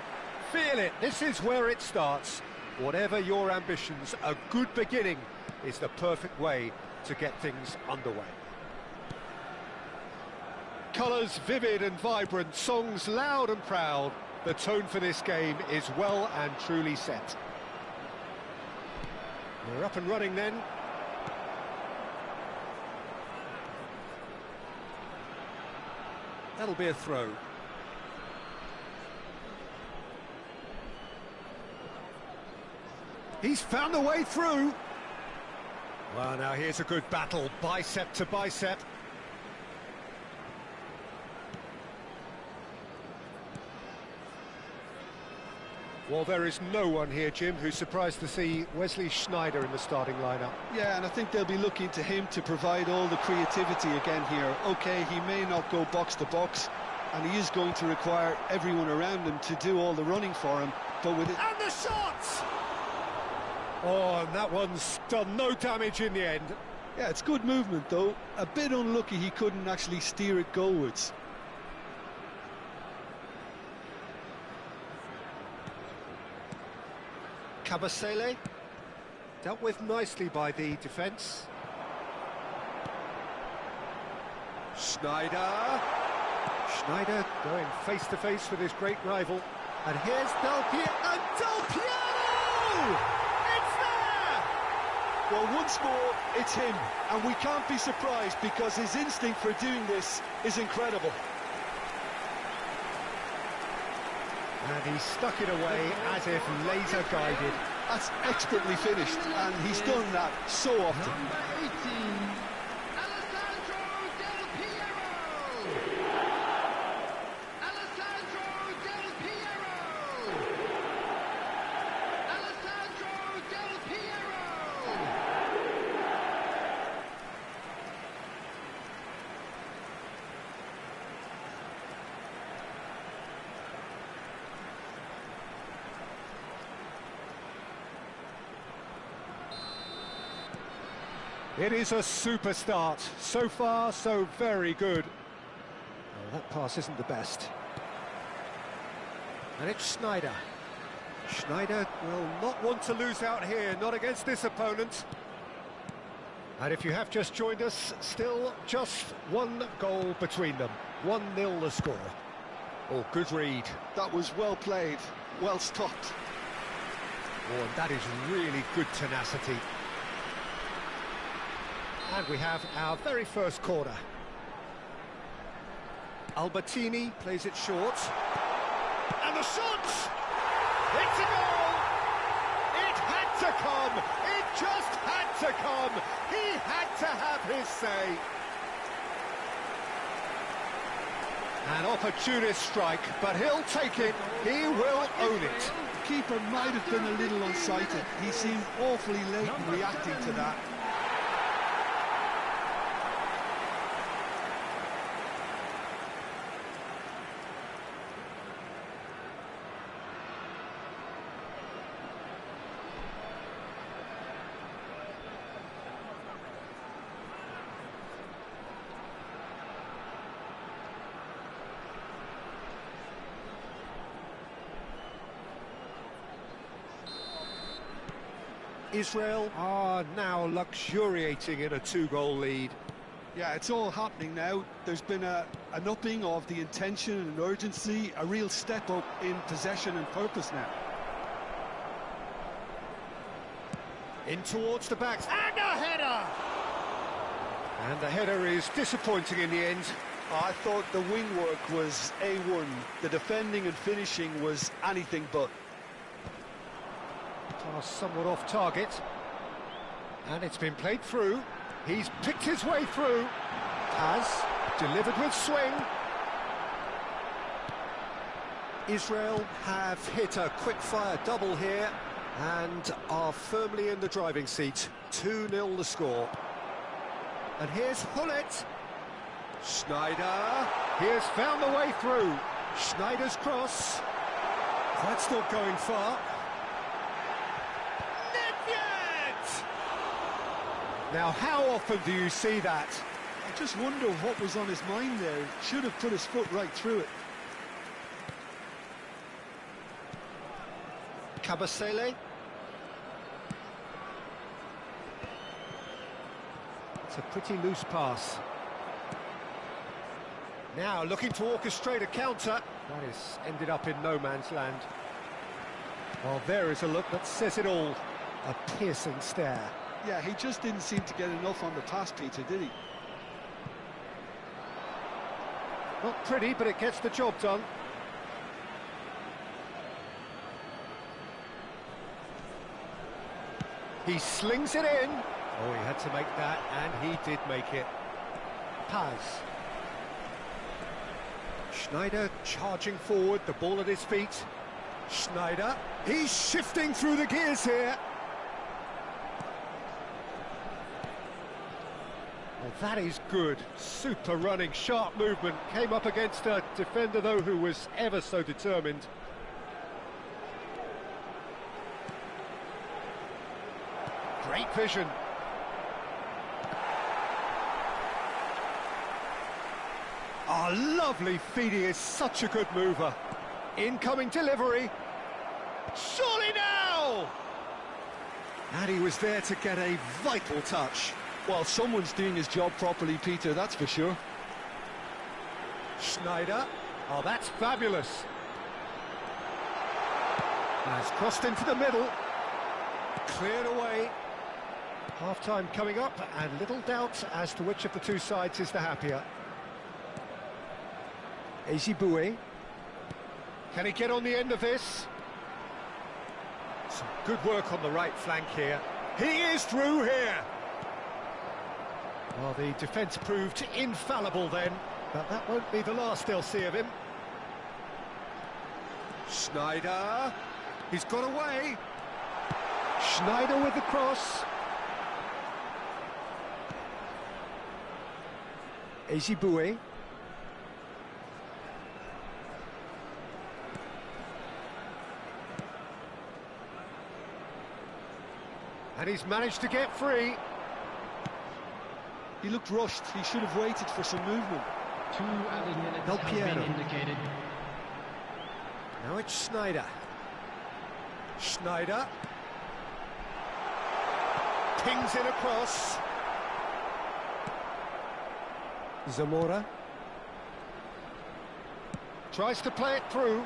Feel it, this is where it starts. Whatever your ambitions, a good beginning is the perfect way to get things underway. Colours vivid and vibrant, songs loud and proud. The tone for this game is well and truly set. We're up and running then. That'll be a throw. He's found a way through. Well, now here's a good battle, bicep to bicep. Well, there is no one here, Jim, who's surprised to see Wesley Sneijder in the starting lineup. Yeah, and I think they'll be looking to him to provide all the creativity again here. OK, he may not go box to box, and he is going to require everyone around him to do all the running for him, but with it... And the shots! Oh, and that one's done no damage in the end. Yeah, it's good movement, though. A bit unlucky he couldn't actually steer it goalwards. Kabasele, dealt with nicely by the defence. Sneijder going face to face with his great rival. And here's Del Piero! It's there! Well, once more, it's him, and we can't be surprised because his instinct for doing this is incredible. And he stuck it away as if laser guided. That's expertly finished, and he's done that so often. Number 18, Alessandro Del Piero. Alessandro Del Piero. Alessandro Del Piero. It is a super start. So far, so very good. Oh, that pass isn't the best. And it's Sneijder. Sneijder will not want to lose out here, not against this opponent. And if you have just joined us, still just one goal between them. 1-0 the score. Oh, good read. That was well played, well stopped. Oh, and that is really good tenacity. And we have our very first corner. Albertini plays it short. And the shot! It's a goal! It had to come! It just had to come! He had to have his say! An opportunist strike, but he'll take it. He will own it. Keeper might have been a little unsighted. He seemed awfully late in reacting to that. Israel are now luxuriating in a 2-goal lead. Yeah, it's all happening now. There's been an upping of the intention and urgency, a real step up in possession and purpose now. In towards the backs, and a header! And the header is disappointing in the end. I thought the wing work was A1. The defending and finishing was anything but. Pass somewhat off target. And it's been played through. He's picked his way through. Has delivered with swing. Israel have hit a quick-fire double here and are firmly in the driving seat. 2-0 the score. And here's Hullet. Sneijder. He has found the way through. Schneider's cross. That's not going far. Now, how often do you see that? I just wonder what was on his mind there. Should have put his foot right through it. Kabasele. It's a pretty loose pass. Now looking to orchestrate a counter. That is ended up in no man's land. Well, there is a look that says it all. A piercing stare. Yeah, he just didn't seem to get enough on the pass, Peter, did he? Not pretty, but it gets the job done. He slings it in. Oh, he had to make that, and he did make it. Paz. Schneider charging forward, the ball at his feet. Schneider, he's shifting through the gears here. Well, that is good. Super running, sharp movement. Came up against a defender, though, who was ever so determined. Great vision. Oh, lovely feed. He is such a good mover. Incoming delivery. Surely now! And he was there to get a vital touch. Well, someone's doing his job properly, Peter, that's for sure. Schneider. Oh, that's fabulous. Has crossed into the middle. Cleared away. Half-time coming up, and little doubt as to which of the two sides is the happier. Ezibue. Can he get on the end of this? Some good work on the right flank here. He is through here. Well, the defence proved infallible then, but that won't be the last they'll see of him. Schneider. He's got away. Schneider with the cross. Ezibue. And he's managed to get free. He looked rushed. He should have waited for some movement. 2 added minutes have been indicated. Now it's Schneider. Schneider. Pings in across. Zamora. Tries to play it through.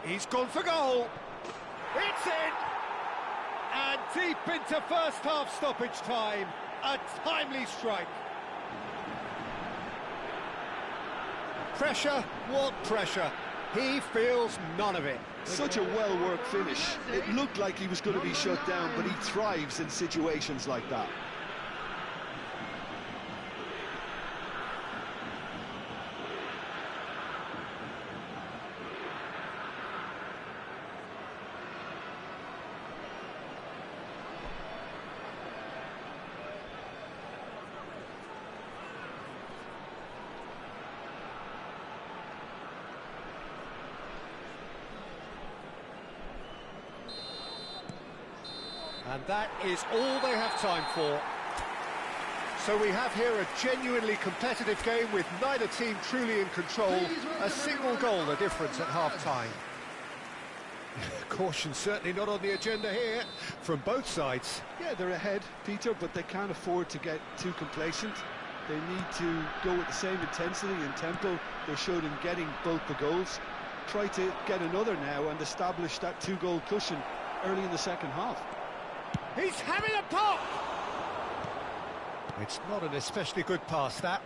He's gone for goal. It's in! And deep into first half stoppage time. A timely strike. Pressure, what pressure? He feels none of it. Such a well-worked finish. It looked like he was going to be shut down, but he thrives in situations like that. And that is all they have time for. So we have here a genuinely competitive game with neither team truly in control. A single goal the difference at half-time. Caution certainly not on the agenda here from both sides. Yeah, they're ahead, Peter, but they can't afford to get too complacent. They need to go with the same intensity and tempo they showed in getting both the goals. Try to get another now and establish that 2-goal cushion early in the second half. He's having a pop! It's not an especially good pass, that.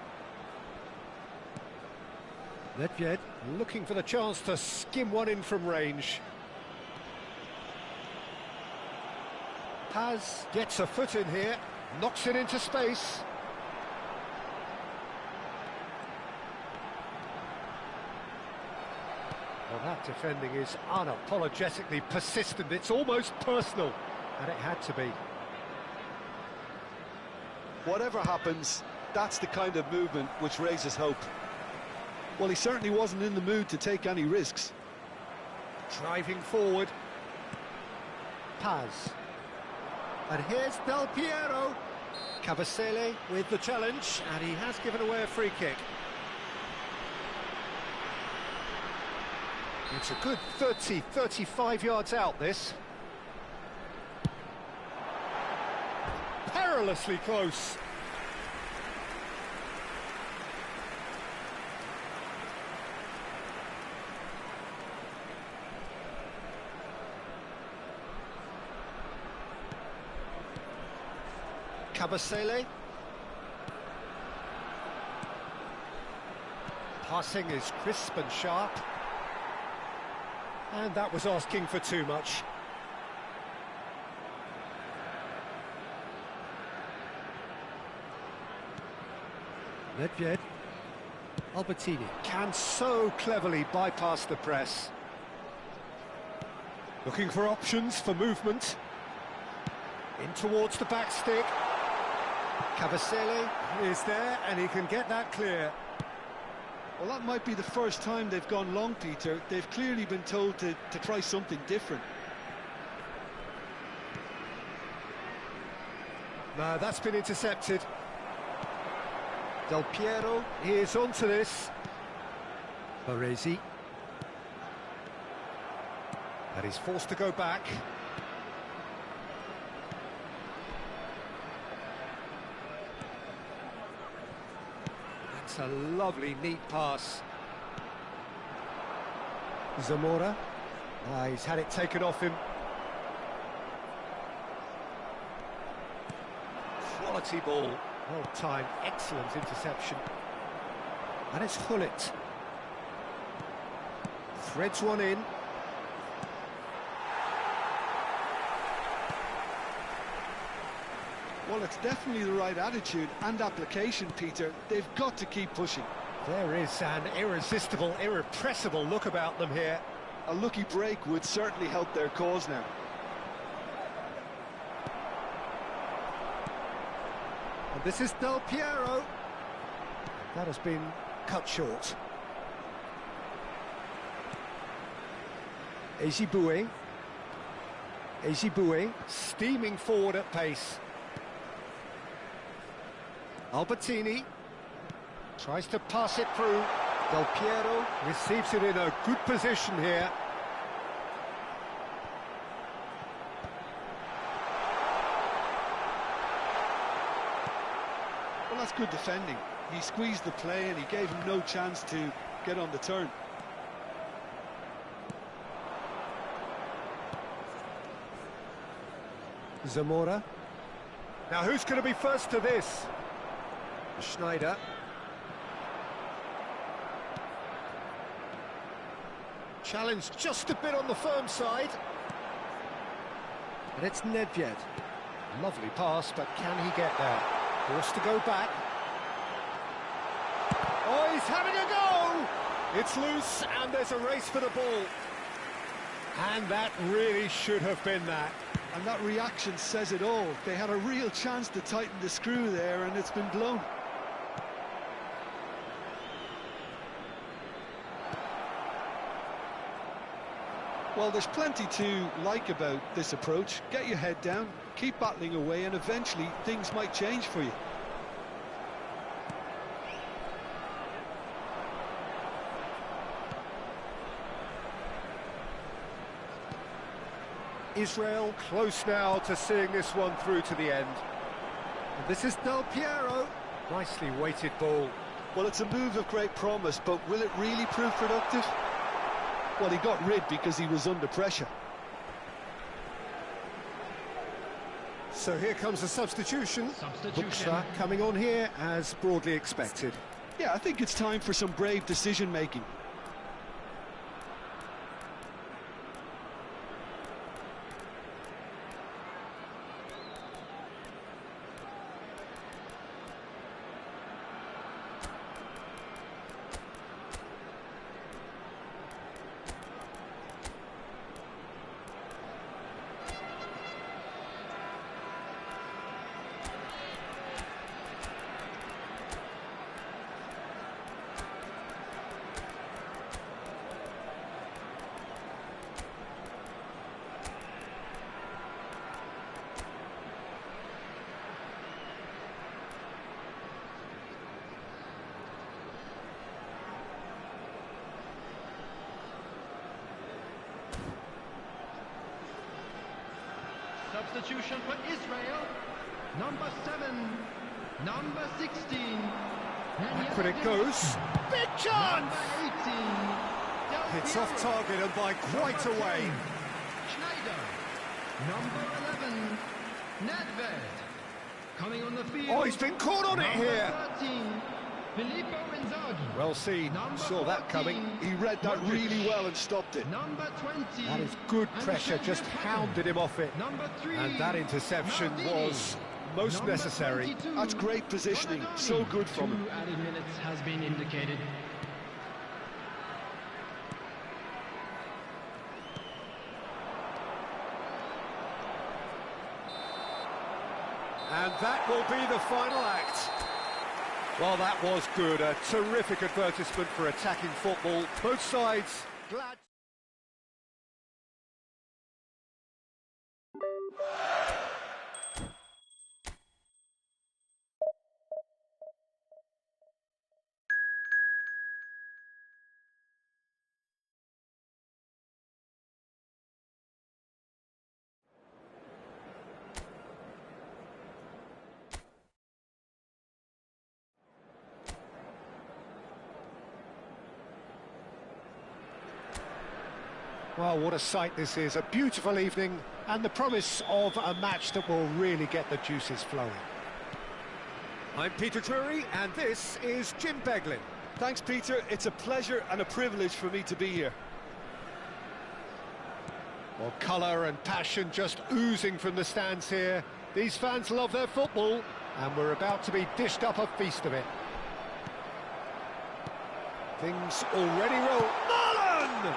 Nedved looking for the chance to skim one in from range. Paz gets a foot in here, knocks it into space. Well, that defending is unapologetically persistent. It's almost personal. And it had to be. Whatever happens, that's the kind of movement which raises hope. Well, he certainly wasn't in the mood to take any risks. Driving forward. Paz. And here's Del Piero. Cavasele with the challenge, and he has given away a free kick. It's a good 35 yards out, this. Perilously close. Cavasele. Passing is crisp and sharp. And that was asking for too much. Nedved. Albertini can so cleverly bypass the press. Looking for options for movement. In towards the back stick. Cavasele is there and he can get that clear. Well, that might be the first time they've gone long, Peter. They've clearly been told to try something different. No, that's been intercepted. Del Piero is onto this. Baresi. And he's forced to go back. That's a lovely, neat pass. Zamora. He's had it taken off him. Quality ball. Well timed, excellent interception. And it's Hullet. Threads one in. Well, it's definitely the right attitude and application, Peter. They've got to keep pushing. There is an irresistible, irrepressible look about them here. A lucky break would certainly help their cause now. And this is Del Piero. That has been cut short. Ezibue. Ezibue steaming forward at pace. Albertini tries to pass it through. Del Piero receives it in a good position here. Well, that's good defending. He squeezed the play and he gave him no chance to get on the turn. Zamora. Now who's going to be first to this? Schneider. Challenge just a bit on the firm side. And it's Nedved. Lovely pass, but can he get there? Forced to go back. Oh, he's having a go! It's loose, and there's a race for the ball. And that really should have been that. And that reaction says it all. They had a real chance to tighten the screw there, and it's been blown. Well, there's plenty to like about this approach. Get your head down, keep battling away, and eventually things might change for you. Israel close now to seeing this one through to the end. And this is Del Piero. Nicely weighted ball. Well, it's a move of great promise, but will it really prove productive? Well, he got rid because he was under pressure. So here comes the substitution. Buksha coming on here as broadly expected. Yeah, I think it's time for some brave decision-making. Substitution for Israel. Number 7, number 16. Back when it goes. Big chance! Number 18. Del It's off Piero. target and by quite a Number way. 10, Schneider. Number 11, Nedved. Coming on the field. Oh, he's been caught on it Number here. 13, Filippo Inzaghi. Well seen, Number saw that coming. 14, He read that Modric. really well and stopped it. Number 20. That is good and pressure, Sergio just Packing. hounded him off it. Number 3. And that interception Maldini. was most Number necessary. 22, That's great positioning, so good from him. 2 added minutes has been indicated. And that will be the final act. Well, that was good. A terrific advertisement for attacking football. Both sides glad. Well, what a sight this is. A beautiful evening and the promise of a match that will really get the juices flowing. I'm Peter Drury and this is Jim Beglin. Thanks, Peter. It's a pleasure and a privilege for me to be here. Well, colour and passion just oozing from the stands here. These fans love their football and we're about to be dished up a feast of it. Things already roll. Marlon!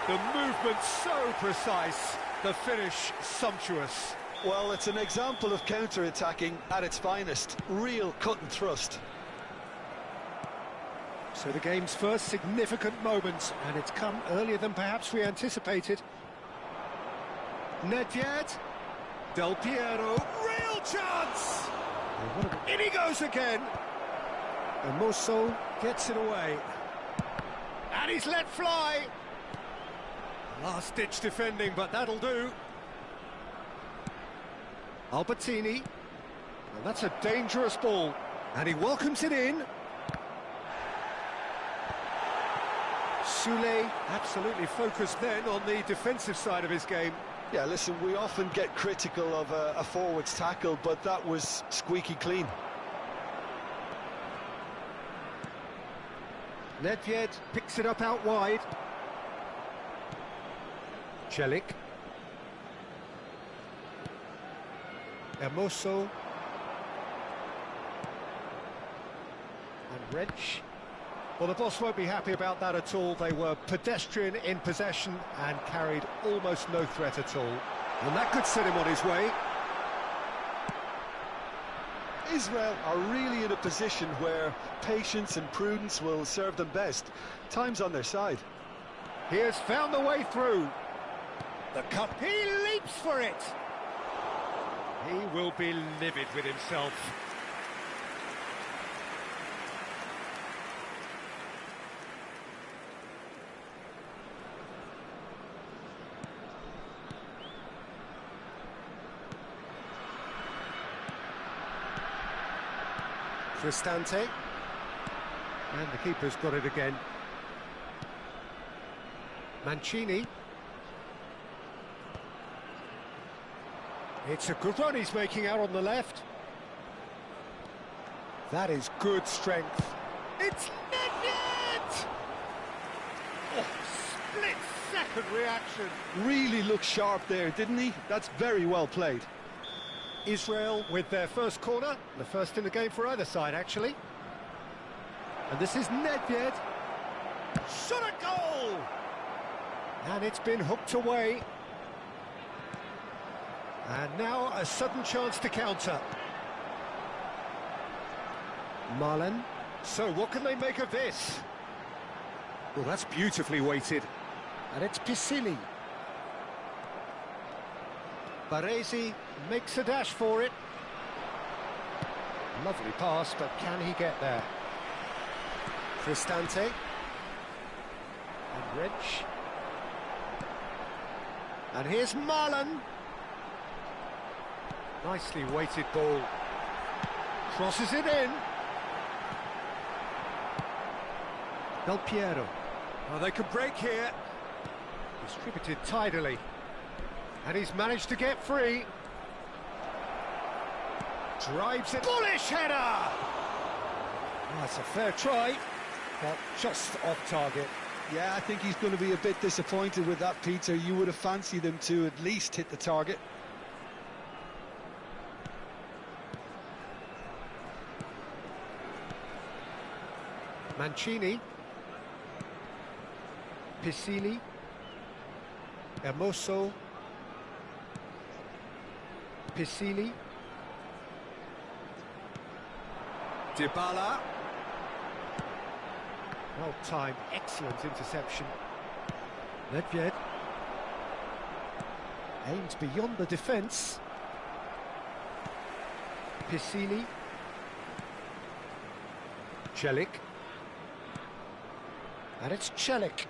The movement so precise, the finish sumptuous. Well, it's an example of counter-attacking at its finest. Real cut and thrust. So the game's first significant moment, and it's come earlier than perhaps we anticipated. Nedved, Del Piero, real chance! In he goes again. And Mosso gets it away. And he's let fly. Last-ditch defending, but that'll do. Albertini. Well, that's a dangerous ball. And he welcomes it in. Soule absolutely focused then on the defensive side of his game. Yeah, listen, we often get critical of a forward's tackle, but that was squeaky clean. Nedved picks it up out wide. Celik. Hermoso. And Wrench. Well, the boss won't be happy about that at all. They were pedestrian in possession and carried almost no threat at all. And that could set him on his way. Israel are really in a position where patience and prudence will serve them best. Time's on their side. He has found the way through. The cut, he leaps for it. He will be livid with himself. Cristante. And the keeper's got it again. Mancini. It's a good run he's making out on the left. That is good strength. It's Nedved! Oh, split-second reaction. Really looked sharp there, didn't he? That's very well played. Israel with their first corner, the first in the game for either side, actually. And this is Nedved. Shot a goal! And it's been hooked away. And now a sudden chance to counter. Marlen. So what can they make of this? Well, that's beautifully weighted. And it's Piscini. Baresi makes a dash for it. Lovely pass, but can he get there? Cristante. And Wrench. And here's Marlon. Nicely weighted ball. Crosses it in. Del Piero. Oh, they could break here. Distributed tidily. And he's managed to get free. Drives it. Bullish header! Oh, that's a fair try, but just off target. Yeah, I think he's going to be a bit disappointed with that, Peter. You would have fancied him to at least hit the target. Mancini. Piscili. Hermoso. Piscili. Dybala. Well timed, excellent interception. Nedved aims beyond the defence. Piscili. Celik. And it's Celik.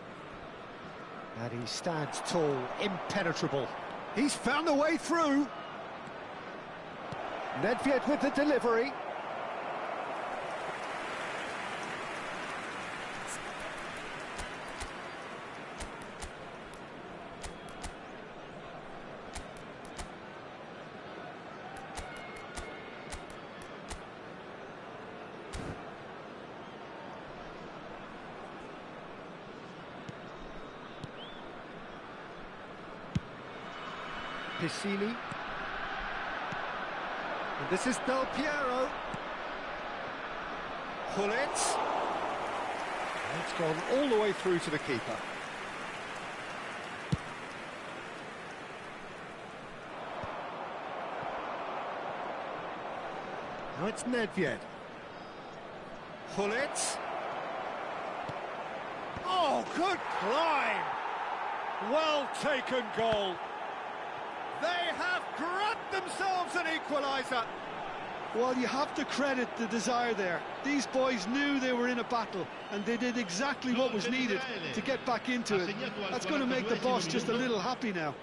And he stands tall, impenetrable. He's found a way through. Nedved with the delivery. Piscili. And this is Del Piero. Hullet. It's gone all the way through to the keeper. Now it's Nedved. Hullet. Oh, good climb! Well taken goal. They have grabbed themselves an equaliser. Well, you have to credit the desire there. These boys knew they were in a battle, and they did exactly what was needed to get back into it. That's going to make the boss just a little happy now.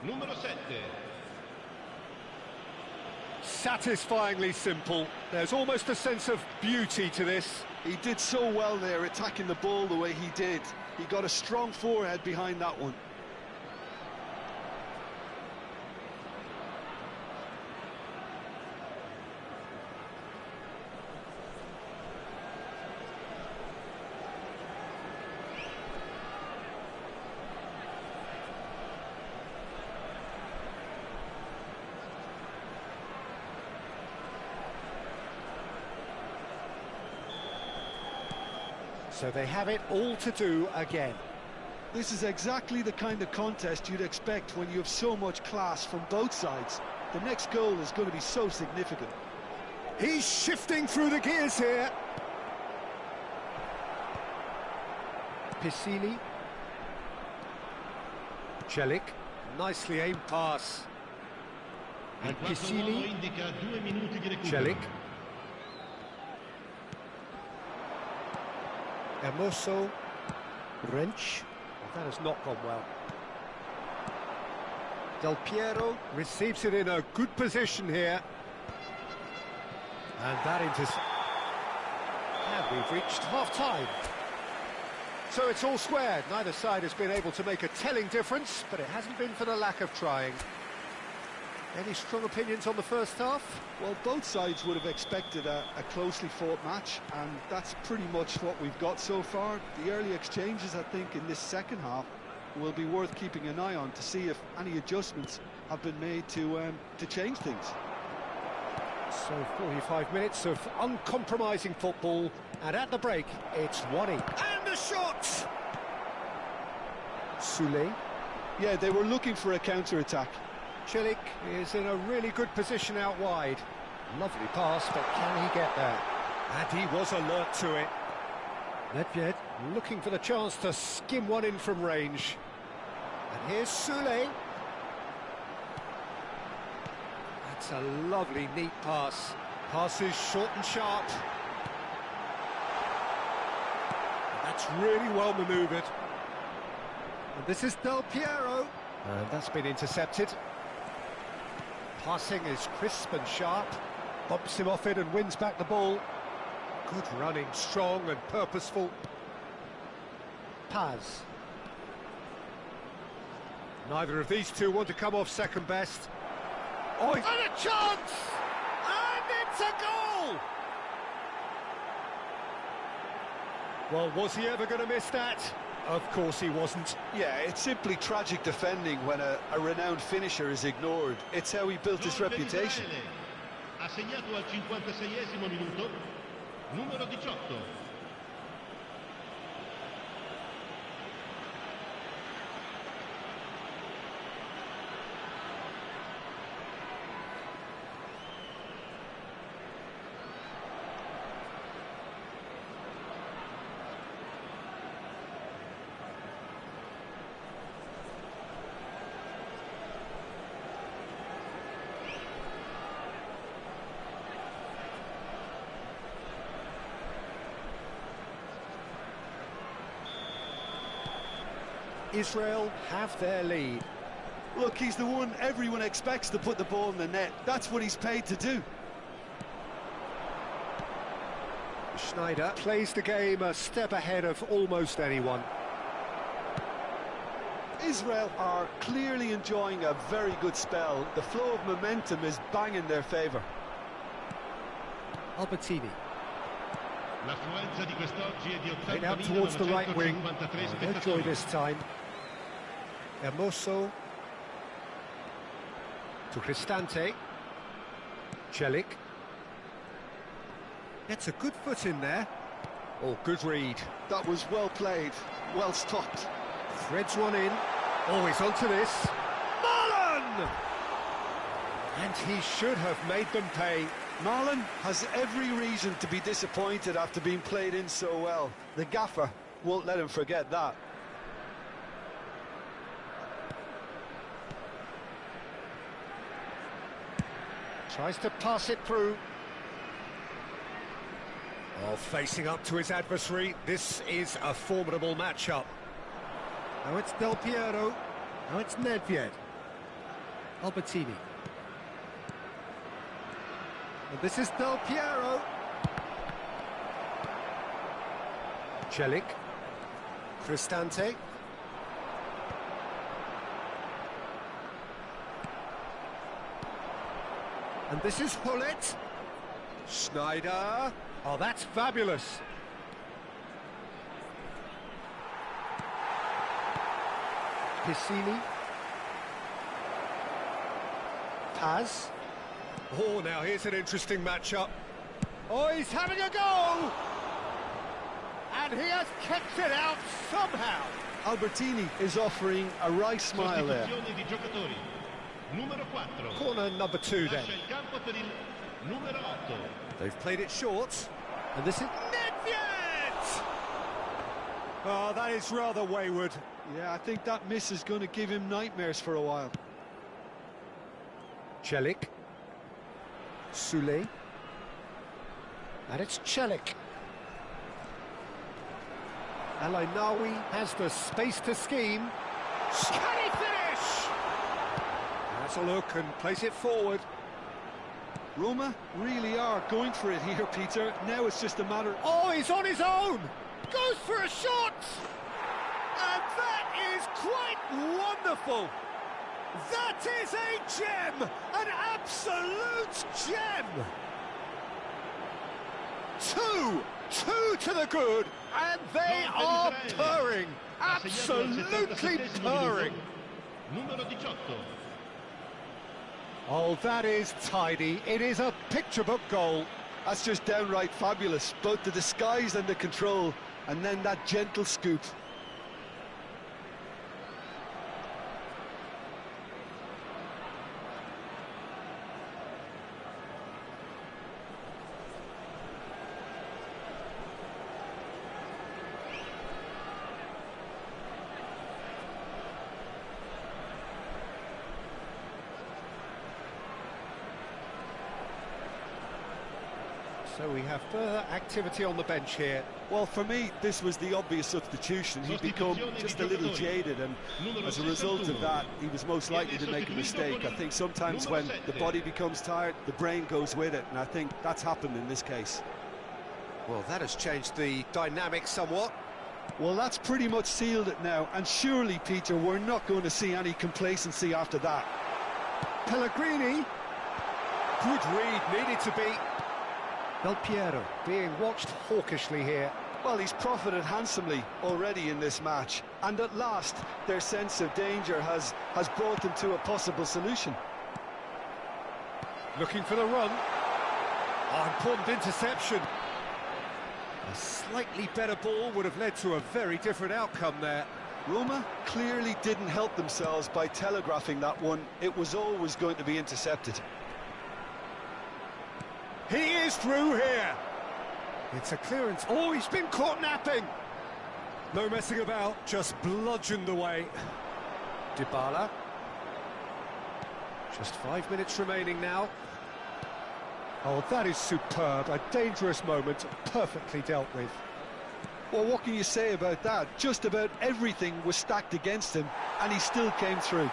Satisfyingly simple. There's almost a sense of beauty to this. He did so well there, attacking the ball the way he did. He got a strong forehead behind that one. So they have it all to do again. This is exactly the kind of contest you'd expect when you have so much class from both sides. The next goal is going to be so significant. He's shifting through the gears here. Piscili. Celik. Nicely aimed pass. And Piscili. Celik. Hermoso. Wrench. That has not gone well. Del Piero receives it in a good position here. And that intercept. And we've reached half-time. So it's all squared. Neither side has been able to make a telling difference, but it hasn't been for the lack of trying. Any strong opinions on the first half? Well, both sides would have expected a closely fought match, and that's pretty much what we've got so far. The early exchanges, I think, in this second half will be worth keeping an eye on to see if any adjustments have been made to change things. So 45 minutes of uncompromising football, and at the break, it's 1-1. And a shot! Soule. Yeah, they were looking for a counter-attack. Celik is in a really good position out wide. Lovely pass, but can he get there? And he was alert to it. Nedved looking for the chance to skim one in from range. And here's Soule. That's a lovely, neat pass. Passes short and sharp. And that's really well manoeuvred. And this is Del Piero. And that's been intercepted. Passing is crisp and sharp. Bumps him off it and wins back the ball. Good running, strong and purposeful. Paz. Neither of these two want to come off second best. Oh, and a chance! And it's a goal! Well, was he ever going to miss that? Of course he wasn't. Yeah, it's simply tragic defending when a renowned finisher is ignored. It's how he built his reputation. Ha segnato al 56esimo minuto, numero 18. Israel have their lead. Look, he's the one everyone expects to put the ball in the net. That's what he's paid to do. Schneider plays the game a step ahead of almost anyone. Israel are clearly enjoying a very good spell. The flow of momentum is bang in their favour. Albertini. L'affluenza di quest'oggi è di Played out towards the right wing. 80.953 No joy spettatori. this time. Hermoso. To Cristante. Celik. Gets a good foot in there. Oh, good read. That was well played, well stopped. Threads one in. Oh, he's onto this. Marlon! And he should have made them pay. Marlon has every reason to be disappointed after being played in so well. The gaffer won't let him forget that. Tries to pass it through. Oh, facing up to his adversary. This is a formidable matchup. Now it's Del Piero. Now it's Nedved. Albertini. And this is Del Piero. Celik. Cristante. And this is Hullet. Schneider. Oh, that's fabulous. Piscini. Paz. Oh, now here's an interesting matchup. Oh, he's having a go! And he has kept it out somehow. Albertini is offering a right smile there. Sostituzione di giocatori. Numero 4. Corner number 2 then. Lascia il campo per il numero 8. They've played it short. And this is Nedved! Oh, that is rather wayward. Yeah, I think that miss is going to give him nightmares for a while. Celik. Soulé. And it's Celik. Alainawi has the space to scheme. Can he finish? Has a look and plays it forward. Roma really are going for it here, Peter. Now it's just a matter... Oh, he's on his own! Goes for a shot! And that is quite wonderful! That is a gem! An absolute gem! Two to the good, and they are purring! Absolutely purring! Numero 18. Oh, that is tidy. It is a picture-book goal. That's just downright fabulous. Both the disguise and the control, and then that gentle scoop. So we have further activity on the bench here. Well, for me, this was the obvious substitution. He'd become just a little jaded, and as a result of that, he was most likely to make a mistake. I think sometimes when the body becomes tired, the brain goes with it, and I think that's happened in this case. Well, that has changed the dynamic somewhat. Well, that's pretty much sealed it now, and surely, Peter, we're not going to see any complacency after that. Pellegrini. Good read, needed to be. Del Piero being watched hawkishly here. Well, he's profited handsomely already in this match, and at last their sense of danger has brought them to a possible solution. Looking for the run. Oh, important interception. A slightly better ball would have led to a very different outcome there. Roma clearly didn't help themselves by telegraphing that one. It was always going to be intercepted. He is through here. It's a clearance. Oh, he's been caught napping. No messing about, just bludgeoned away. Dybala. Just 5 minutes remaining now. Oh, that is superb. A dangerous moment, perfectly dealt with. Well, what can you say about that? Just about everything was stacked against him, and he still came through.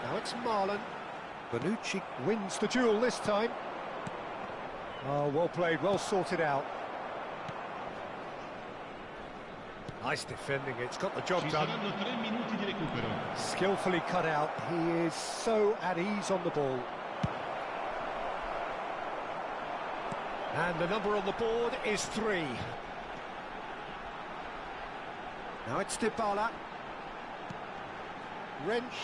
Now it's Marlon. Bonucci wins the duel this time. Oh, well played, well sorted out. Nice defending, it's got the job done. Skillfully cut out, he is so at ease on the ball. And the number on the board is 3. Now it's Dybala. Wrench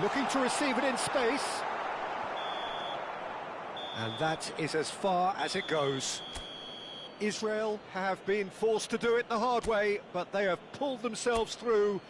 looking to receive it in space. And that is as far as it goes. Israel have been forced to do it the hard way, but they have pulled themselves through.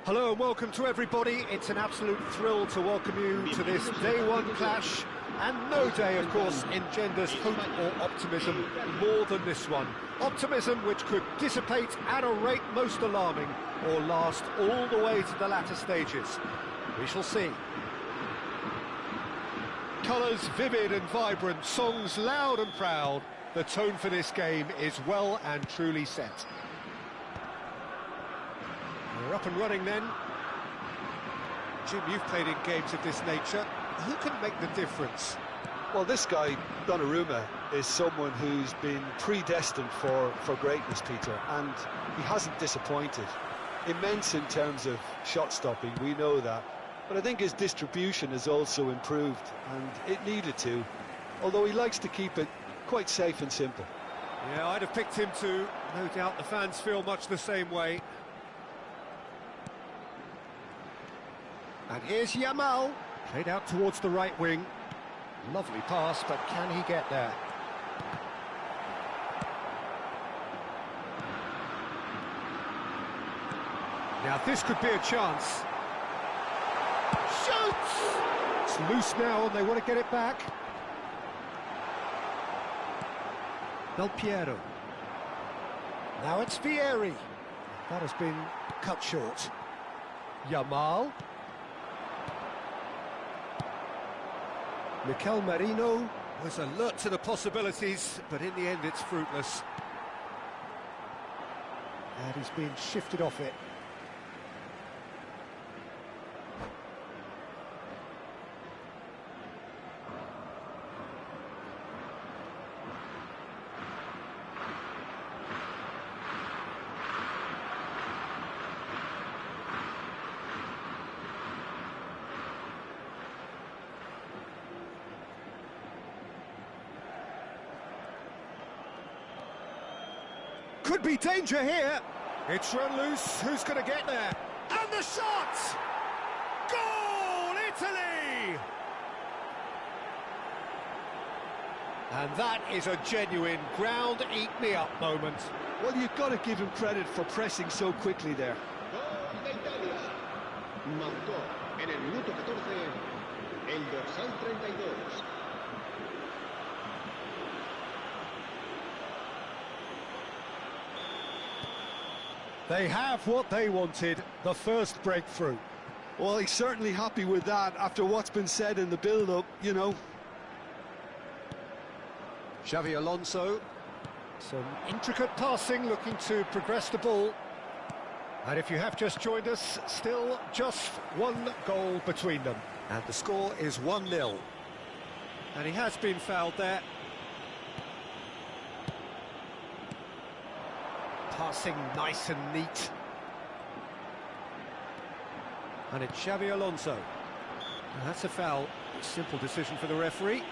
Hello and welcome to everybody. It's an absolute thrill to welcome you to this day one clash. And no day, of course, engenders hope or optimism more than this one. Optimism which could dissipate at a rate most alarming or last all the way to the latter stages. We shall see. Colours vivid and vibrant, songs loud and proud. The tone for this game is well and truly set. We're up and running then. Jim, you've played in games of this nature. Who can make the difference? Well, this guy, Donnarumma, is someone who's been predestined for greatness, Peter, and he hasn't disappointed. Immense in terms of shot stopping, we know that. But I think his distribution has also improved, and it needed to, although he likes to keep it quite safe and simple. Yeah, I'd have picked him too. No doubt the fans feel much the same way. And here's Yamal, played out towards the right wing. Lovely pass, but can he get there? Now this could be a chance. Shoots! It's loose now and they want to get it back. Del Piero. Now it's Vieri. That has been cut short. Yamal. Mikel Merino was alert to the possibilities, but in the end it's fruitless. And he's been shifted off it. Could be danger here. It's run loose. Who's going to get there? And the shot! Goal, Italy! And that is a genuine ground-eat-me-up moment. Well, you've got to give him credit for pressing so quickly there. Gol de Italia. Marcó en el minuto 14 el dorsal 32. They have what they wanted, the first breakthrough. Well, he's certainly happy with that after what's been said in the build-up, you know. Xavi Alonso, some intricate passing, looking to progress the ball. And if you have just joined us, still just one goal between them. And the score is 1-0. And he has been fouled there. Passing nice and neat. And it's Xavi Alonso. And that's a foul. Simple decision for the referee.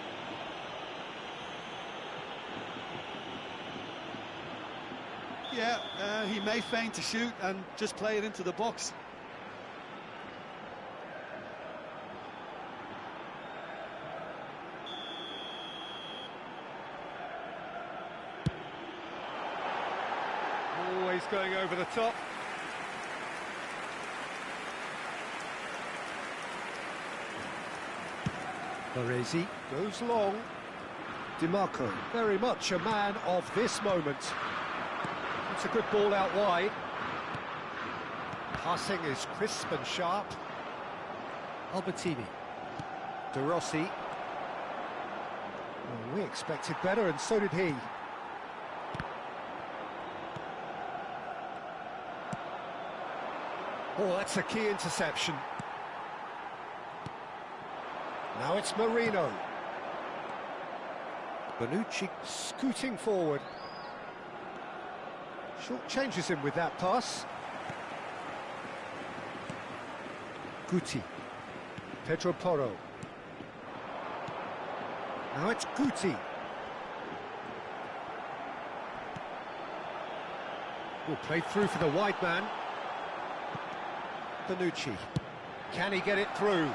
Yeah, he may feign to shoot and just play it into the box. Always going over the top. Baresi goes long. DiMarco, very much a man of this moment. It's a good ball out wide. Passing is crisp and sharp. Albertini. De Rossi. Well, we expected better, and so did he. Oh, that's a key interception. Now it's Marino. Bonucci scooting forward. Short changes him with that pass. Guti. Pedro Porro. Now it's Guti. Will play through for the wide man. Bonucci. Can he get it through?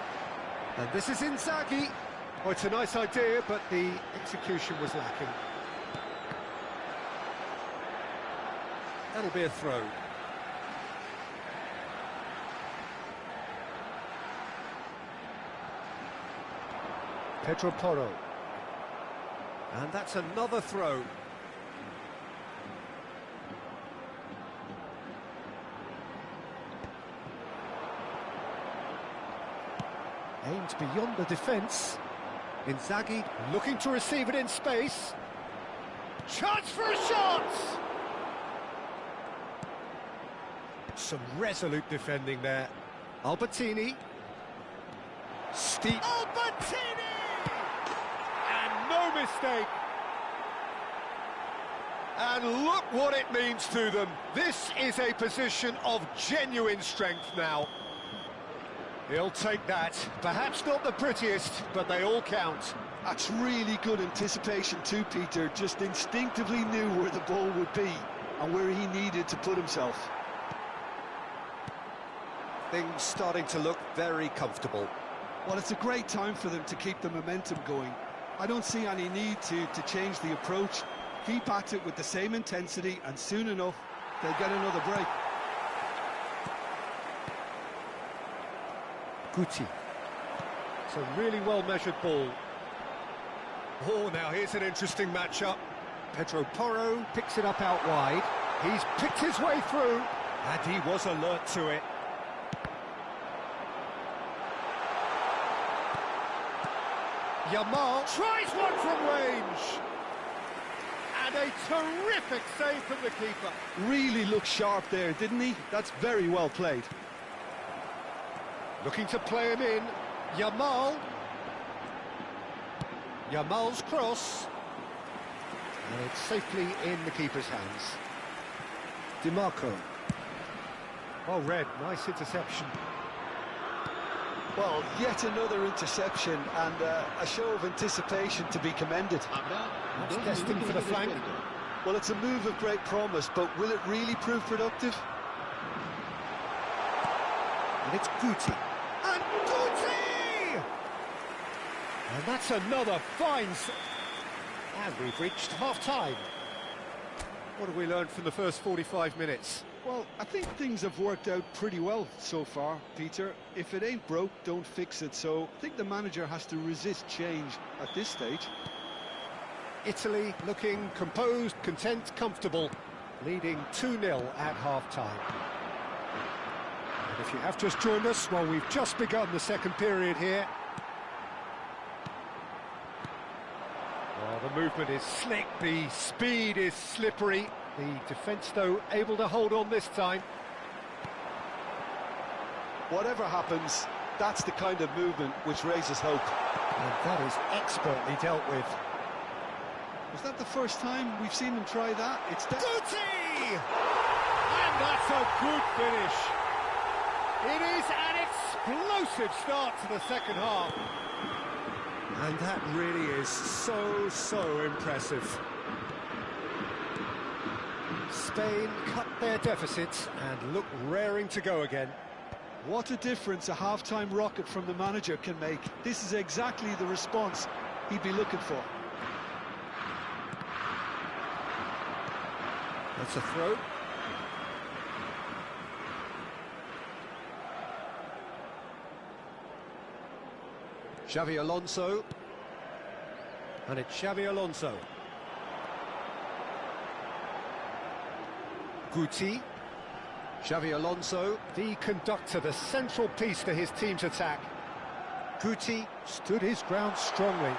And this is Inzaghi. Oh, it's a nice idea, but the execution was lacking. That'll be a throw. Pedro Porro. And that's another throw. Aimed beyond the defence. Inzaghi looking to receive it in space. Chance for a shot! Some resolute defending there. Albertini. Steep. Albertini! And no mistake. And look what it means to them. This is a position of genuine strength now. He'll take that. Perhaps not the prettiest, but they all count. That's really good anticipation too, Peter. Just instinctively knew where the ball would be and where he needed to put himself. Things starting to look very comfortable. Well, it's a great time for them to keep the momentum going. I don't see any need to change the approach. Keep at it with the same intensity, and soon enough, they'll get another break. Guti. It's a really well-measured ball. Oh, now here's an interesting matchup. Pedro Porro picks it up out wide. He's picked his way through, and he was alert to it. Yamal tries one from range. And a terrific save from the keeper. Really looked sharp there, didn't he? That's very well played. Looking to play him in. Yamal. Yamal's cross. And it's safely in the keeper's hands. DiMarco. Well read, nice interception. Well, yet another interception and a show of anticipation to be commended. That's destined for the flank. Well, it's a move of great promise, but will it really prove productive? And it's Guti. And Guti! And that's another fine... And we've reached half-time. What have we learned from the first 45 minutes? Well, I think things have worked out pretty well so far, Peter. If it ain't broke, don't fix it. So I think the manager has to resist change at this stage. Italy looking composed, content, comfortable, leading 2-0 at half-time. And if you have just joined us, well, we've just begun the second period here. Well, the movement is slick, the speed is slippery. The defence, though, able to hold on this time. Whatever happens, that's the kind of movement which raises hope. And that is expertly dealt with. Was that the first time we've seen them try that? It's Guti! And that's a good finish. It is an explosive start to the second half. And that really is so impressive. Spain cut their deficits and look raring to go again. What a difference a half-time rocket from the manager can make. This is exactly the response he'd be looking for. That's a throw. Xavi Alonso. And it's Xavi Alonso. Guti. Xavi Alonso, the conductor, the central piece to his team's attack. Guti stood his ground strongly.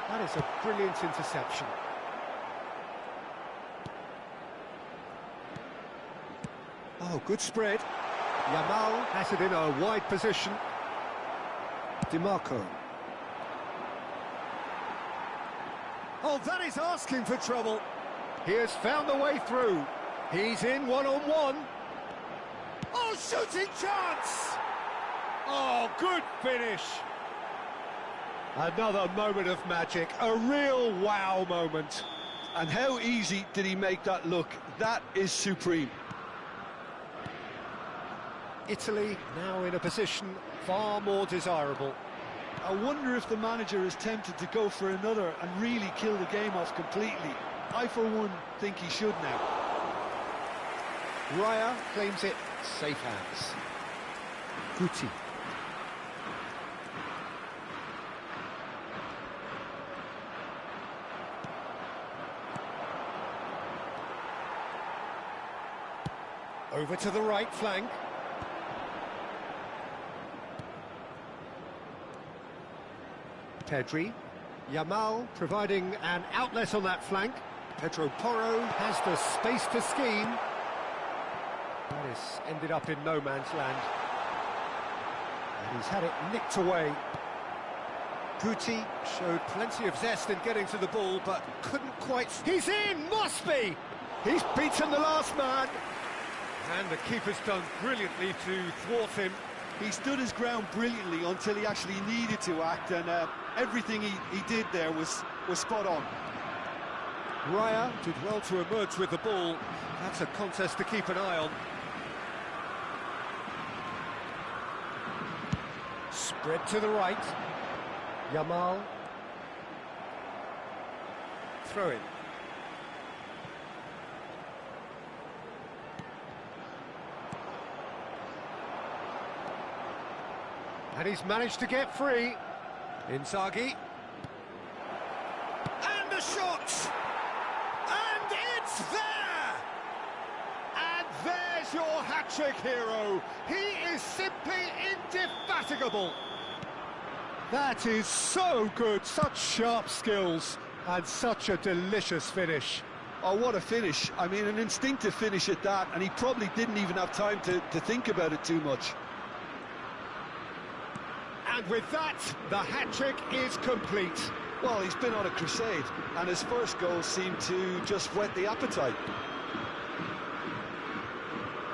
That is a brilliant interception. Oh, good spread. Yamal has it in a wide position. DiMarco. Oh, that is asking for trouble. He has found the way through. He's in one-on-one. Oh, shooting chance! Oh, good finish. Another moment of magic, a real wow moment. And how easy did he make that look? That is supreme. Italy now in a position far more desirable. I wonder if the manager is tempted to go for another and really kill the game off completely. I, for one, think he should now. Raya claims it, safe hands. Guti. Over to the right flank. Pedri. Yamal providing an outlet on that flank. Pedro Porro has the space to scheme. That has ended up in no man's land. And he's had it nicked away. Guti showed plenty of zest in getting to the ball, but couldn't quite... He's in! Must be! He's beaten the last man! And the keeper's done brilliantly to thwart him. He stood his ground brilliantly until he actually needed to act, and everything he did there was spot on. Raya did well to emerge with the ball. That's a contest to keep an eye on. Spread to the right. Yamal. Throw in. And he's managed to get free. Inzaghi. And the shot! And it's there! And there's your hat-trick hero. He is simply indefatigable. That is so good, such sharp skills, and such a delicious finish. Oh, what a finish. I mean, an instinctive finish at that, and he probably didn't even have time to think about it too much. And with that, the hat-trick is complete. Well, he's been on a crusade, and his first goal seemed to just whet the appetite.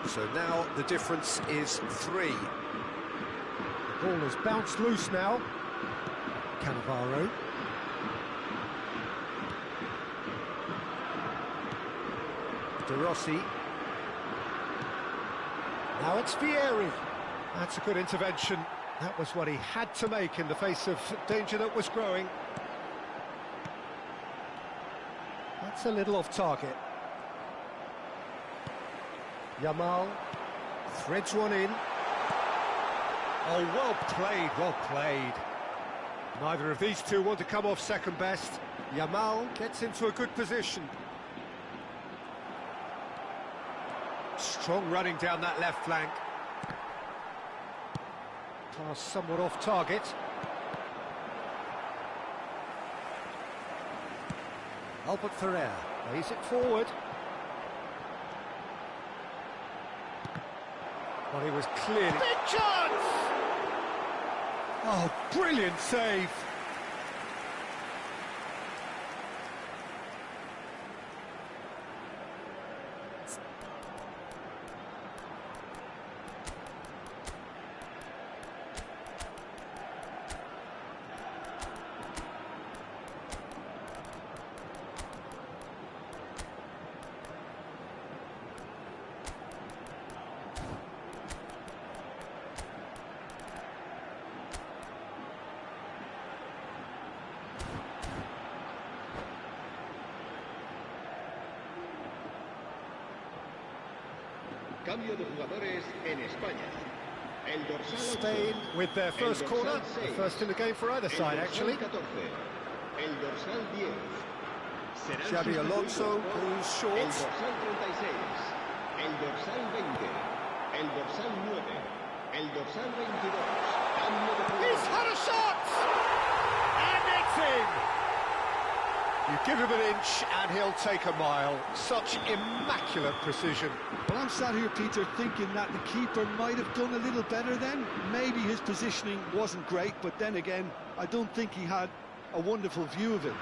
So now the difference is 3. The ball has bounced loose now. Cannavaro. De Rossi. Now it's Vieri. That's a good intervention. That was what he had to make in the face of danger that was growing. That's a little off target. Yamal threads one in. Oh, well played, well played. Neither of these two want to come off second best. Yamal gets into a good position. Strong running down that left flank. Pass somewhat off target. Albert Ferrer lays it forward. Well, he was clearly... Big chance! Oh, brilliant save! Cambio de jugadores en España. El dorsal Spain 8, with their first el corner, dorsal 6, the first in the game for either side, el actually. dorsal 14, el dorsal 10. Serán Xabi Alonso sustituidos por goes el short. dorsal 36, el dorsal 20, el dorsal 9, el dorsal 22. Cambio de He's jugadores. had a shot! And it's in! You give him an inch and he'll take a mile. Such immaculate precision. Well, I'm sat here, Peter, thinking that the keeper might have done a little better then. Maybe his positioning wasn't great, but then again, I don't think he had a wonderful view of it.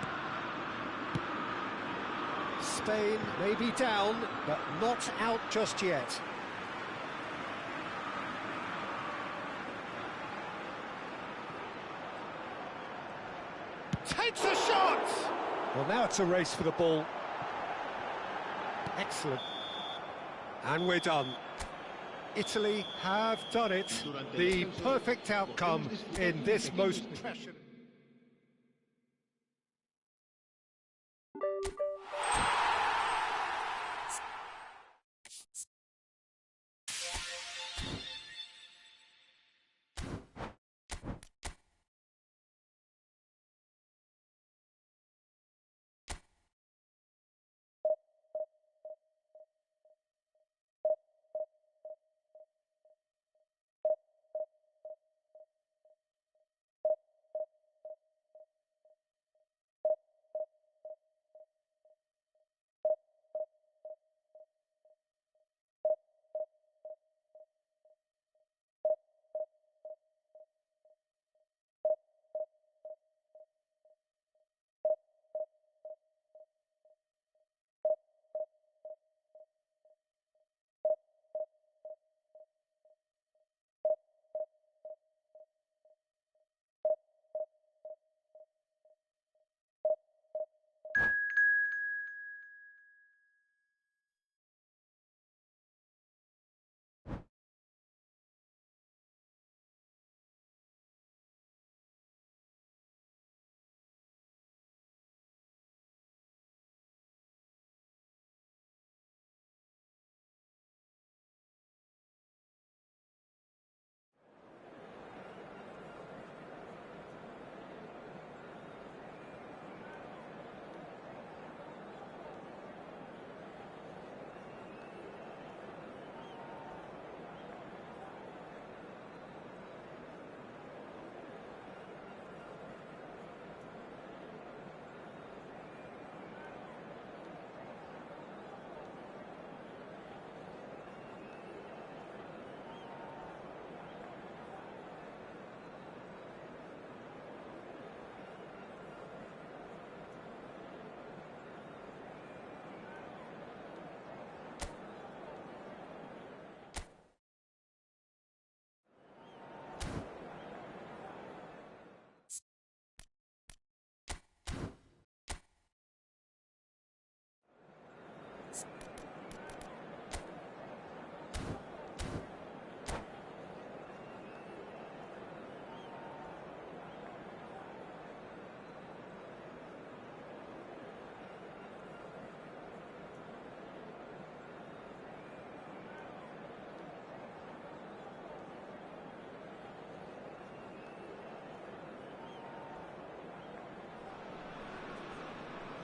Spain may be down, but not out just yet. Takes a shot! Well, now it's a race for the ball. Excellent. And we're done. Italy have done it. The perfect outcome in this most precious...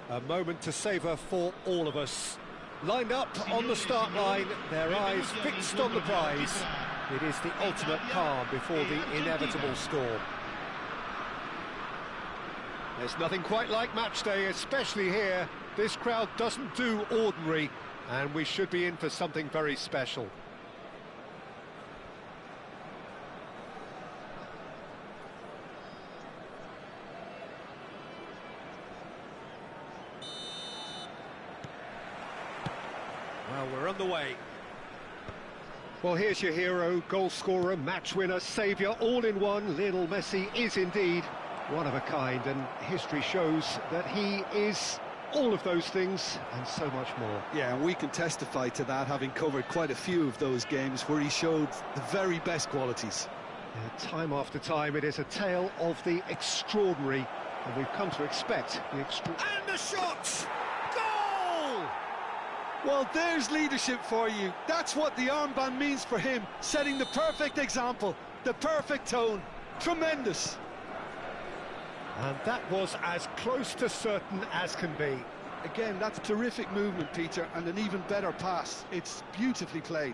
A moment to savour for all of us. Lined up on the start line, their eyes fixed on the prize. It is the ultimate calm before the inevitable score. There's nothing quite like match day, especially here. This crowd doesn't do ordinary, and we should be in for something very special. Well, we're on the way. Well, here's your hero, goal scorer, match winner, saviour, all in one. Lionel Messi is indeed one of a kind, and history shows that he is all of those things and so much more. Yeah, and we can testify to that, having covered quite a few of those games where he showed the very best qualities. Time after time, it is a tale of the extraordinary, and we've come to expect the extraordinary. And the shot! Goal! Well, there's leadership for you. That's what the armband means for him, setting the perfect example, the perfect tone. Tremendous. And that was as close to certain as can be. Again, that's terrific movement, Peter, and an even better pass. It's beautifully played.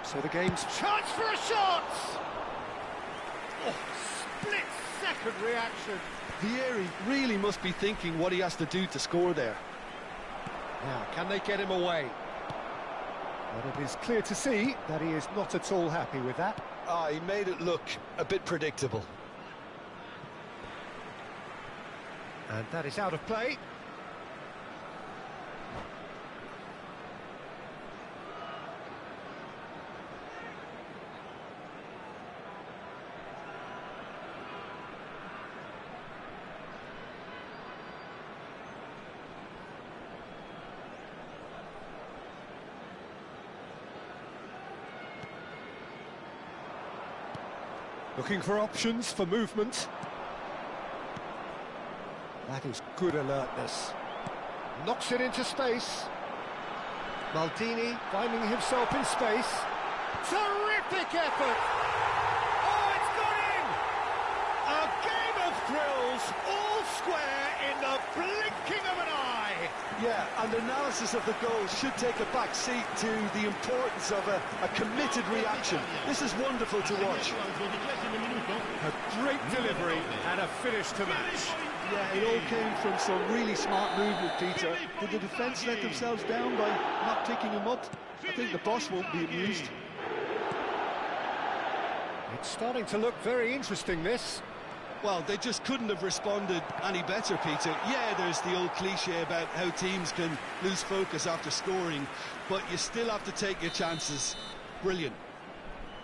So the game's chance for a shot! Oh, split-second reaction. Vieri really must be thinking what he has to do to score there. Now, can they get him away? But it is clear to see that he is not at all happy with that. He made it look a bit predictable. And that is out of play. Looking for options for movement. That is good alertness. Knocks it into space. Maldini finding himself in space. Terrific effort! Oh, it's got in! A game of thrills, all square in the blinking of an eye. Yeah, and analysis of the goal should take a back seat to the importance of a committed reaction. This is wonderful to watch. A great delivery and a finish to match. Yeah, it all came from some really smart movement, Peter. Did the defence let themselves down by not picking him up? I think the boss won't be amused. It's starting to look very interesting, this. Well, they just couldn't have responded any better, Peter. Yeah, there's the old cliche about how teams can lose focus after scoring, but you still have to take your chances. Brilliant.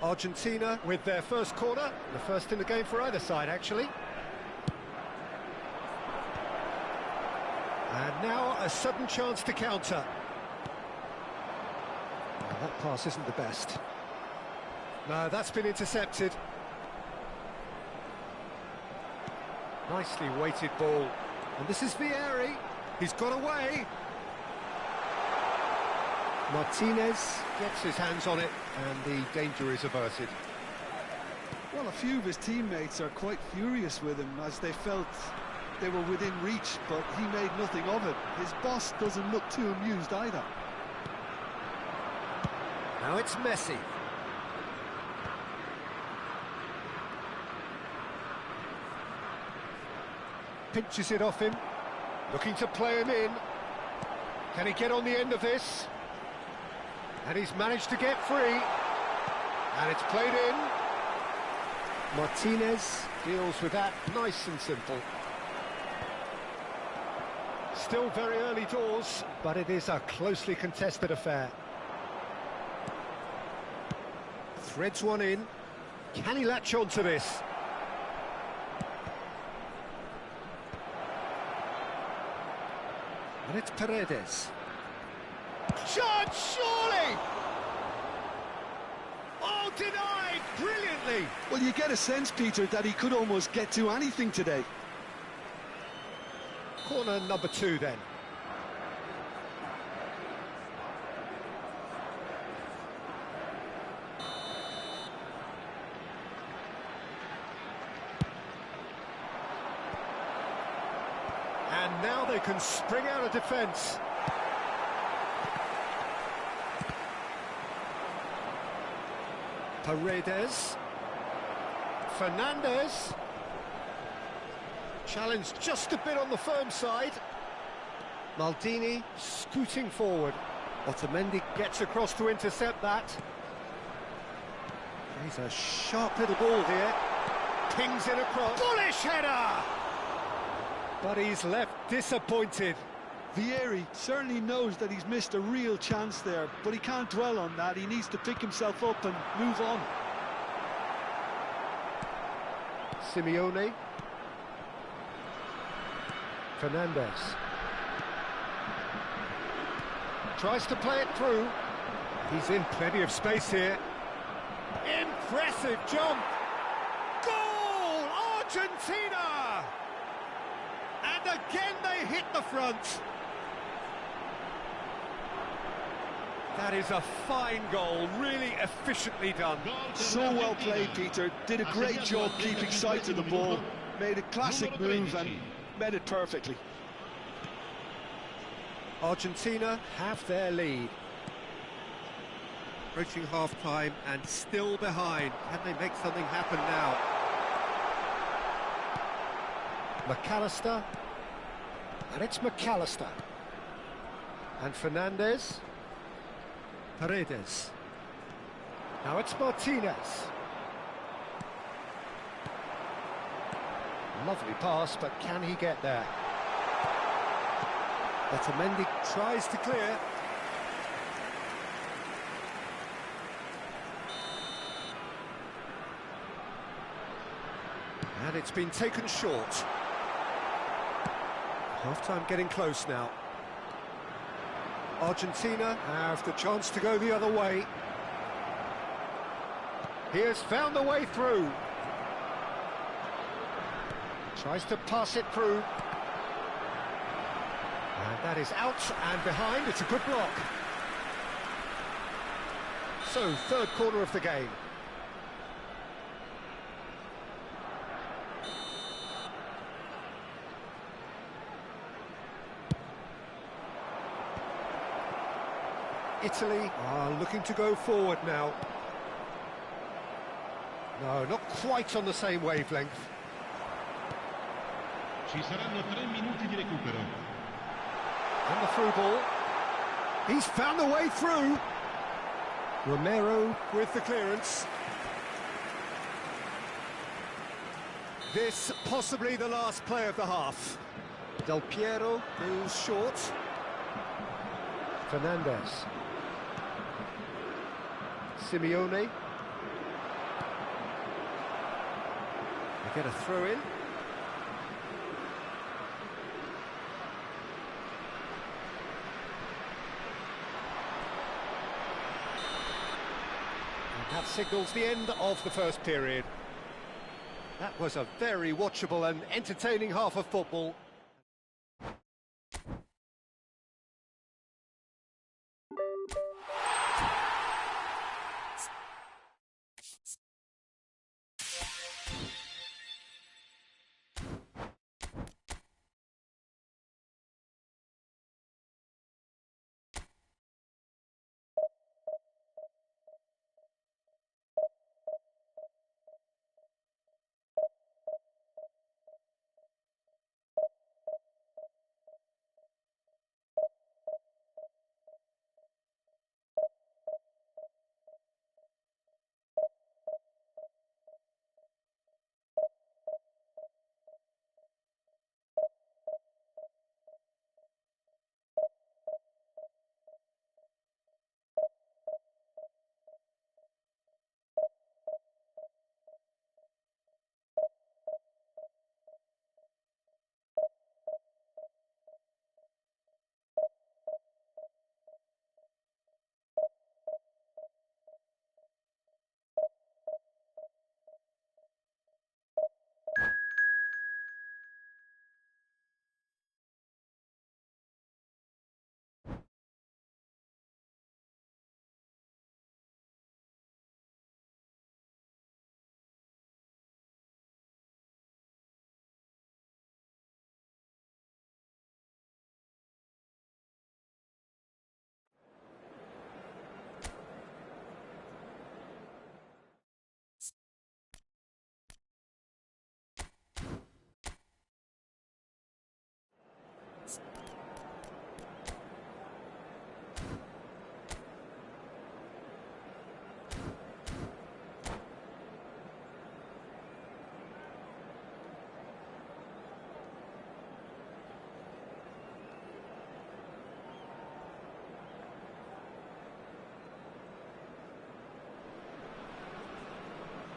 Argentina with their first corner, the first in the game for either side, actually. And now a sudden chance to counter. Well, that pass isn't the best. No, that's been intercepted. Nicely weighted ball. And this is Vieri. He's got away. Martinez gets his hands on it, and the danger is averted. Well, a few of his teammates are quite furious with him as they felt they were within reach, but he made nothing of it. His boss doesn't look too amused either. Now it's Messi. Pinches it off him, looking to play him in. Can he get on the end of this? And he's managed to get free. And it's played in. Martinez deals with that nice and simple. Still very early doors, but it is a closely contested affair. Threads one in. Can he latch on to this? And it's Paredes. Shot, surely! Oh, denied brilliantly! Well, you get a sense, Peter, that he could almost get to anything today. Corner number 2 then. And now they can spring out of defence. Paredes. Fernandez. Challenge just a bit on the firm side. Maldini scooting forward. Otamendi gets across to intercept that. He's a sharp little ball here. Pings it across. Bullish header! But he's left disappointed. Vieri certainly knows that he's missed a real chance there, but he can't dwell on that. He needs to pick himself up and move on. Simeone. Fernandez. Tries to play it through. He's in plenty of space here. Impressive jump. Goal! Argentina! And again they hit the front. That is a fine goal, really efficiently done. So well played, Peter. Did a great job keeping sight of the ball. Made a classic move and met it perfectly. Argentina have their lead. Approaching half-time and still behind. Can they make something happen now? McAllister. And it's McAllister. And Fernandez. Paredes. Now it's Martinez. Lovely pass, but can he get there? Otamendi tries to clear. And it's been taken short. Half-time getting close now. Argentina have the chance to go the other way. He has found the way through. Tries to pass it through. And that is out and behind. It's a good block. So, third corner of the game. Italy are looking to go forward now. No, not quite on the same wavelength. Ci saranno 3 minuti di recupero. And the through ball. He's found the way through. Romero with the clearance. This possibly the last play of the half. Del Piero moves short. Fernandez. Simeone. They get a throw in. And that signals the end of the first period. That was a very watchable and entertaining half of football.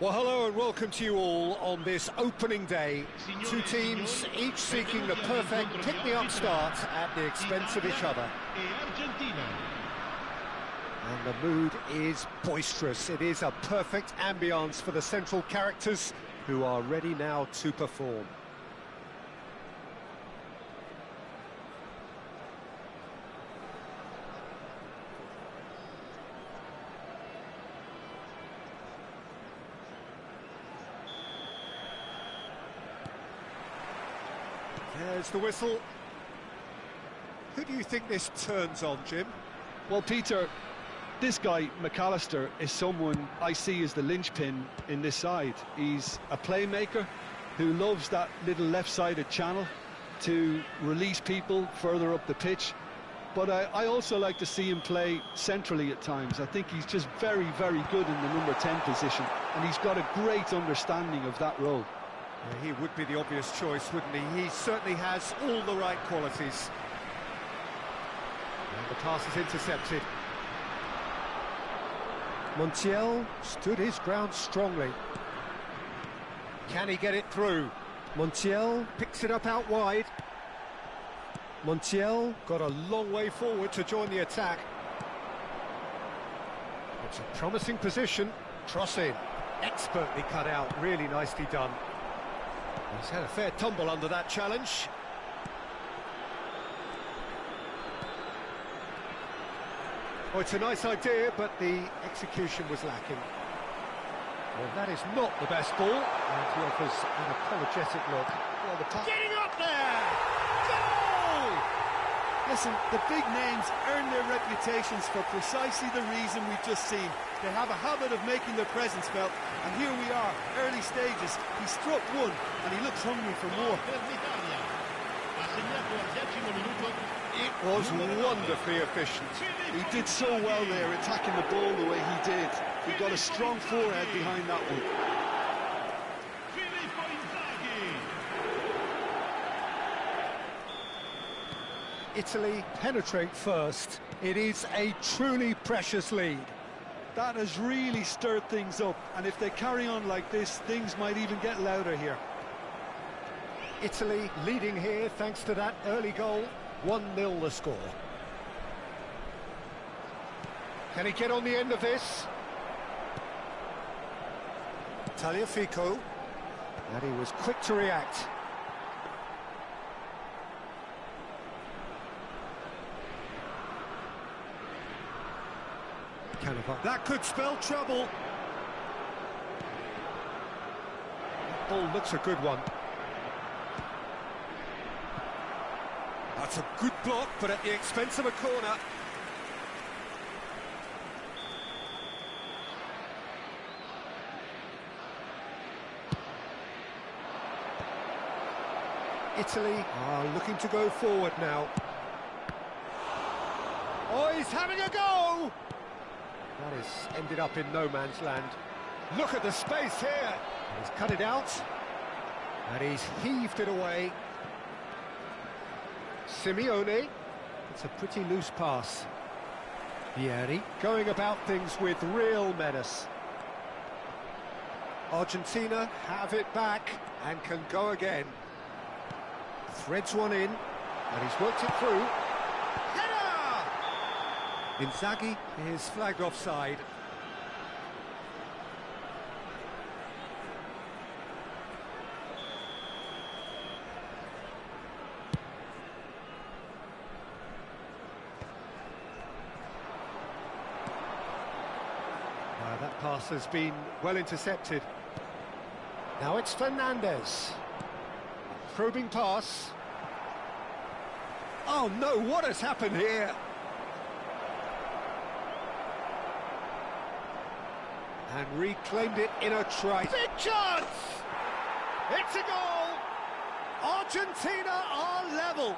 Well, hello and welcome to you all on this opening day. Two teams, each seeking the perfect pick-me-up start at the expense of each other. And the mood is boisterous. It is a perfect ambience for the central characters who are ready now to perform. There's the whistle. Who do you think this turns on, Jim? Well, Peter, this guy, McAllister, is someone I see as the linchpin in this side. He's a playmaker who loves that little left-sided channel to release people further up the pitch. But I also like to see him play centrally at times. I think he's just very, very good in the number 10 position, and he's got a great understanding of that role. Yeah, he would be the obvious choice, wouldn't he? He certainly has all the right qualities. And the pass is intercepted. Montiel stood his ground strongly. Can he get it through? Montiel picks it up out wide. Montiel got a long way forward to join the attack. It's a promising position. Cross in. Expertly cut out. Really nicely done. He's had a fair tumble under that challenge. Oh, it's a nice idea, but the execution was lacking. Well, that is not the best ball, and he offers an apologetic look. Well, the getting up there! Goal! Listen, the big names earn their reputations for precisely the reason we've just seen. They have a habit of making their presence felt, and here we are, early stages. He struck one, and he looks hungry for more. It was wonderfully efficient. He did so well there, attacking the ball the way he did. He got a strong forehead behind that one. Italy penetrate first. It is a truly precious lead. That has really stirred things up, and if they carry on like this, things might even get louder here. Italy leading here thanks to that early goal. 1-0 the score. Can he get on the end of this? Tagliafico. And he was quick to react. That could spell trouble. That ball looks a good one. That's a good block, but at the expense of a corner. Italy are looking to go forward now. Oh, he's having a go! That has ended up in no man's land. Look at the space here. He's cut it out. And he's heaved it away. Simeone. It's a pretty loose pass. Vieri going about things with real menace. Argentina have it back and can go again. Threads one in, and he's worked it through. Inzaghi is flagged offside. That pass has been well intercepted. Now it's Fernandez. Probing pass. Oh no, what has happened here? And reclaimed it in a try. Big chance! It's a goal! Argentina are level.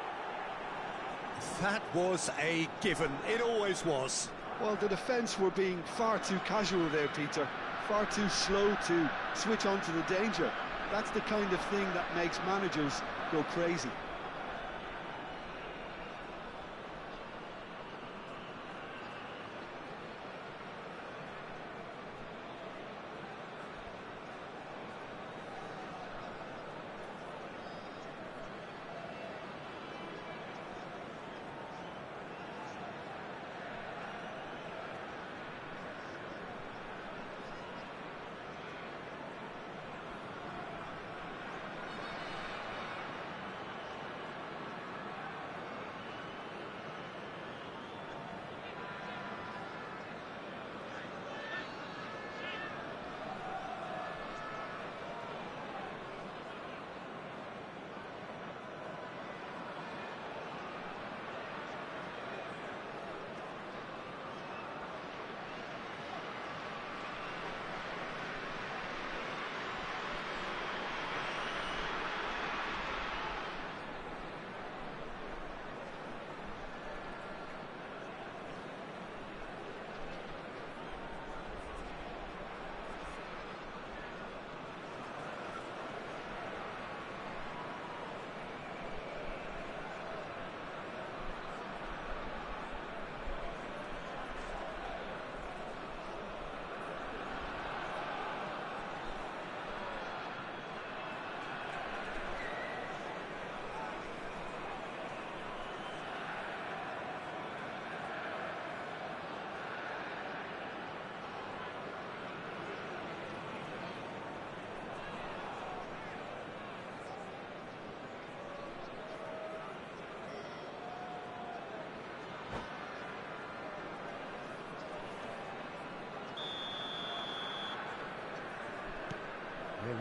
That was a given. It always was. Well, the defence were being far too casual there, Peter. Far too slow to switch on to the danger. That's the kind of thing that makes managers go crazy.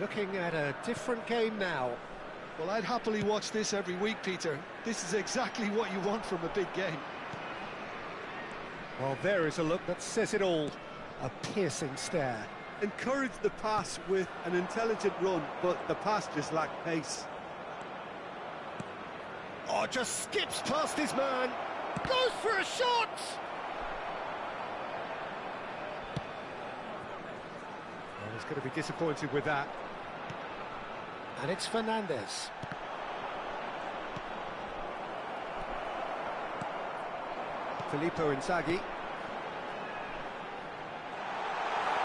looking at a different game now. Well, I'd happily watch this every week, Peter. This is exactly what you want from a big game. Well, there is a look that says it all. A piercing stare. Encouraged the pass with an intelligent run, but the pass just lacked pace. Oh, just skips past his man. Goes for a shot! Well, he's going to be disappointed with that. And it's Fernandez. Filippo Inzaghi.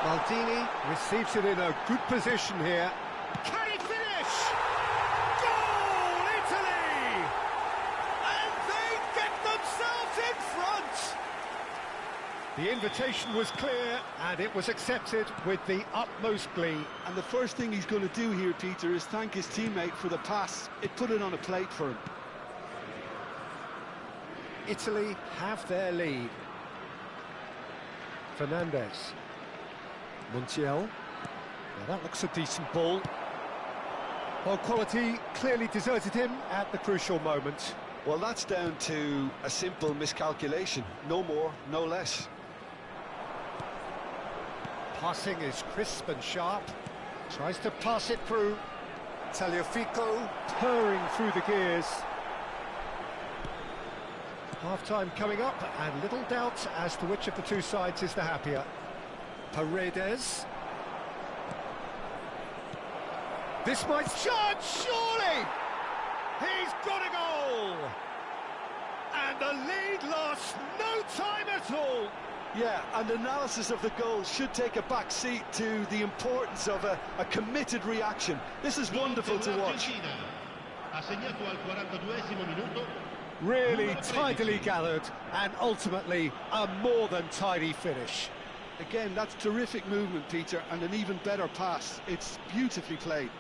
Maldini receives it in a good position here. Can he finish? Goal, Italy! And they get themselves in front! The invitation was clear, and it was accepted with the utmost glee. And the first thing he's going to do here, Peter, is thank his teammate for the pass. It put it on a plate for him. Italy have their lead. Fernandez. Montiel. Now that looks a decent ball. Well, quality clearly deserted him at the crucial moment. Well, that's down to a simple miscalculation. No more, no less. Passing is crisp and sharp. Tries to pass it through. Tagliafico purring through the gears. Half-time coming up, and little doubt as to which of the two sides is the happier. Paredes. This might charge, surely! He's got a goal! And the lead lost no time at all! Yeah, and analysis of the goal should take a back seat to the importance of a committed reaction. This is wonderful to watch. Really tidily gathered, and ultimately a more than tidy finish. Again, that's terrific movement, Peter, and an even better pass. It's beautifully played.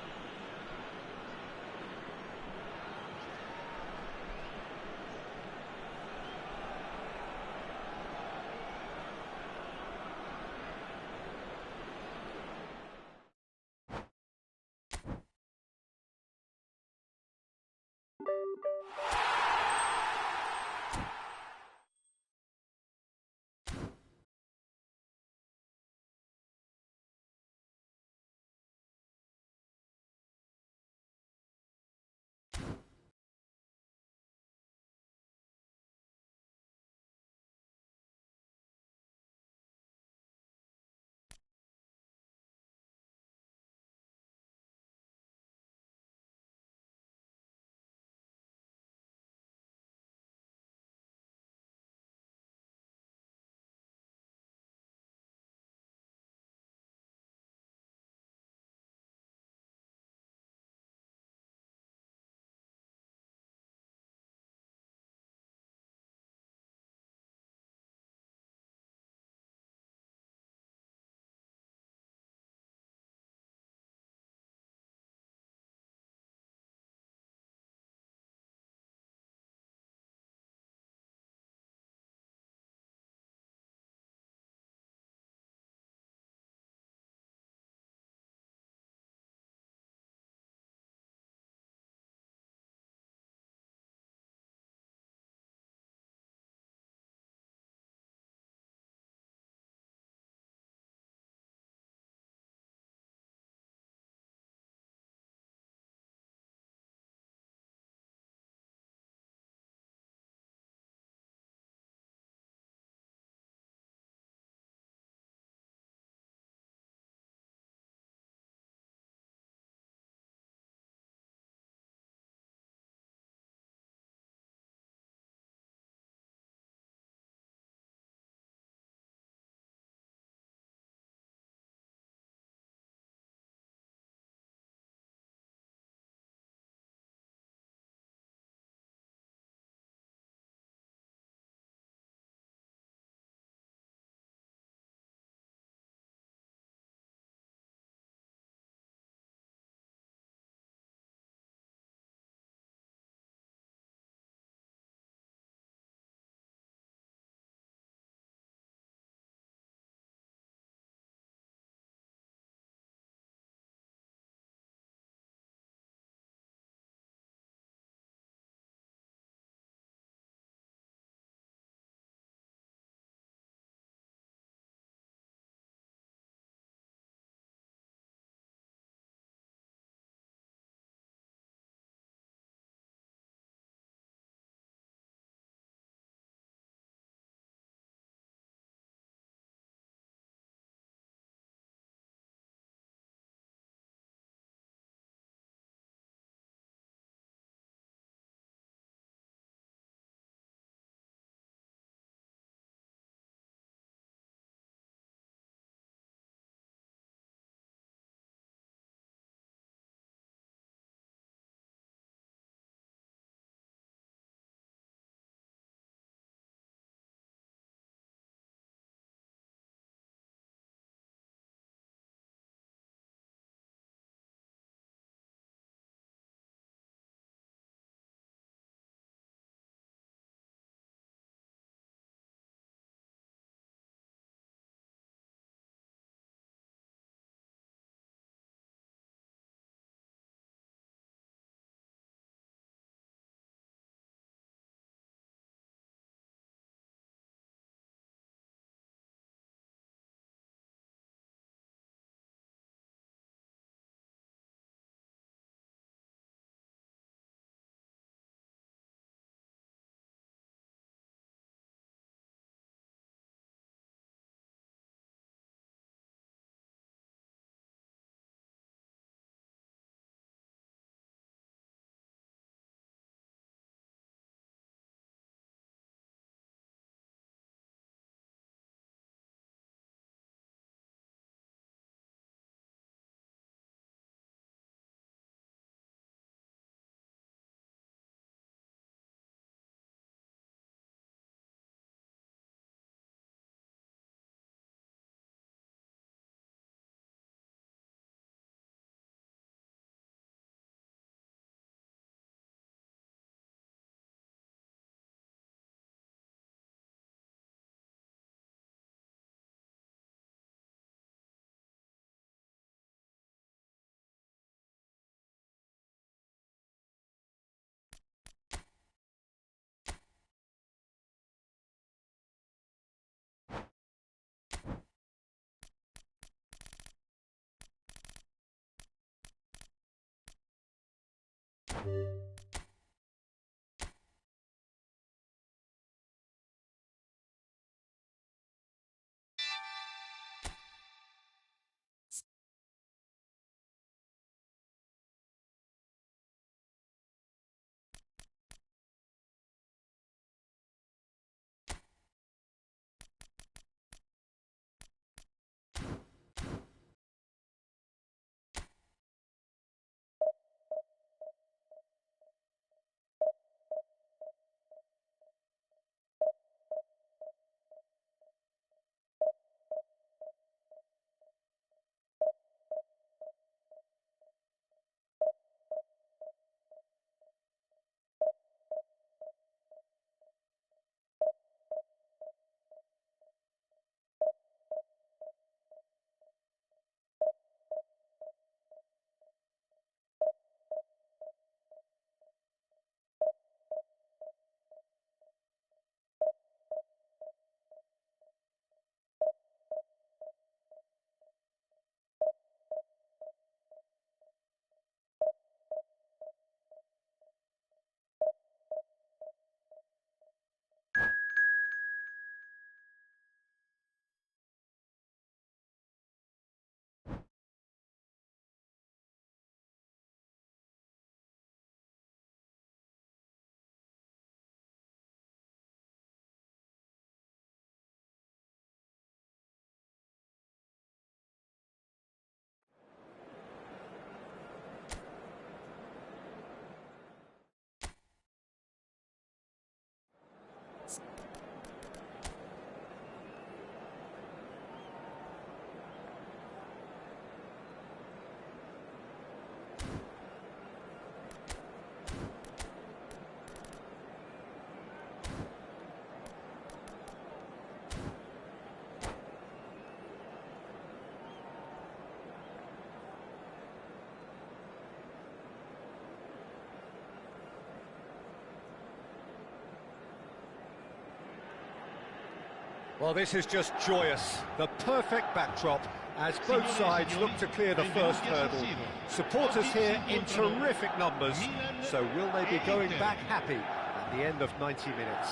Well, this is just joyous. The perfect backdrop as both sides look to clear the first hurdle. Supporters here in terrific numbers. So will they be going back happy at the end of 90 minutes?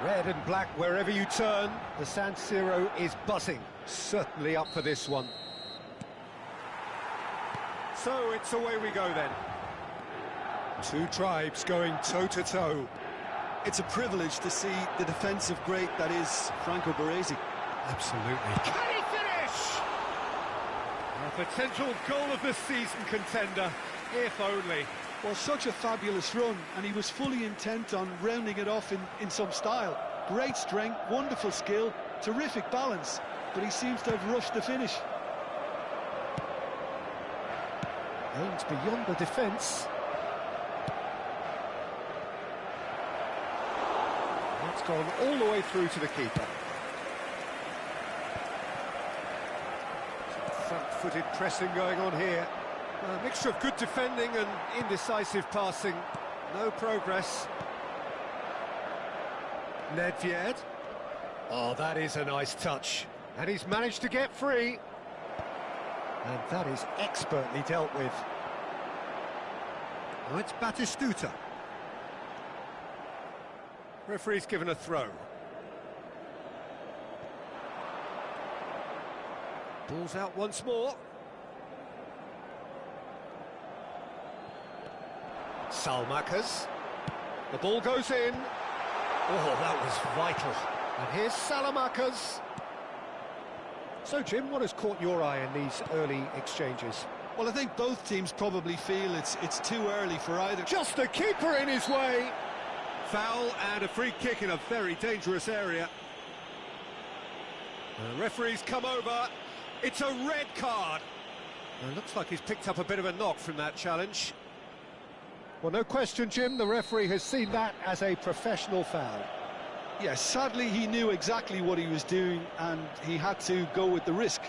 Red and black wherever you turn. The San Siro is buzzing. Certainly up for this one. So it's away we go then. Two tribes going toe-to-toe. It's a privilege to see the defensive great that is Franco Baresi. Absolutely. Can he finish? A potential goal of the season contender, if only. Well, such a fabulous run, and he was fully intent on rounding it off in some style. Great strength, wonderful skill, terrific balance, but he seems to have rushed the finish. Aims beyond the defence. It's gone all the way through to the keeper. Front-footed pressing going on here. A mixture of good defending and indecisive passing. No progress. Nedved. Oh, that is a nice touch. And he's managed to get free. And that is expertly dealt with. Oh, it's Batistuta. Referee's given a throw. Ball's out once more. Salmakas. The ball goes in. Oh, that was vital. And here's Salamakas. So, Jim, what has caught your eye in these early exchanges? Well, I think both teams probably feel it's too early for either. Just the keeper in his way. Foul and a free kick in a very dangerous area. The referee's come over. It's a red card. It looks like he's picked up a bit of a knock from that challenge. Well, no question, Jim, the referee has seen that as a professional foul. Yes, sadly he knew exactly what he was doing and he had to go with the risk.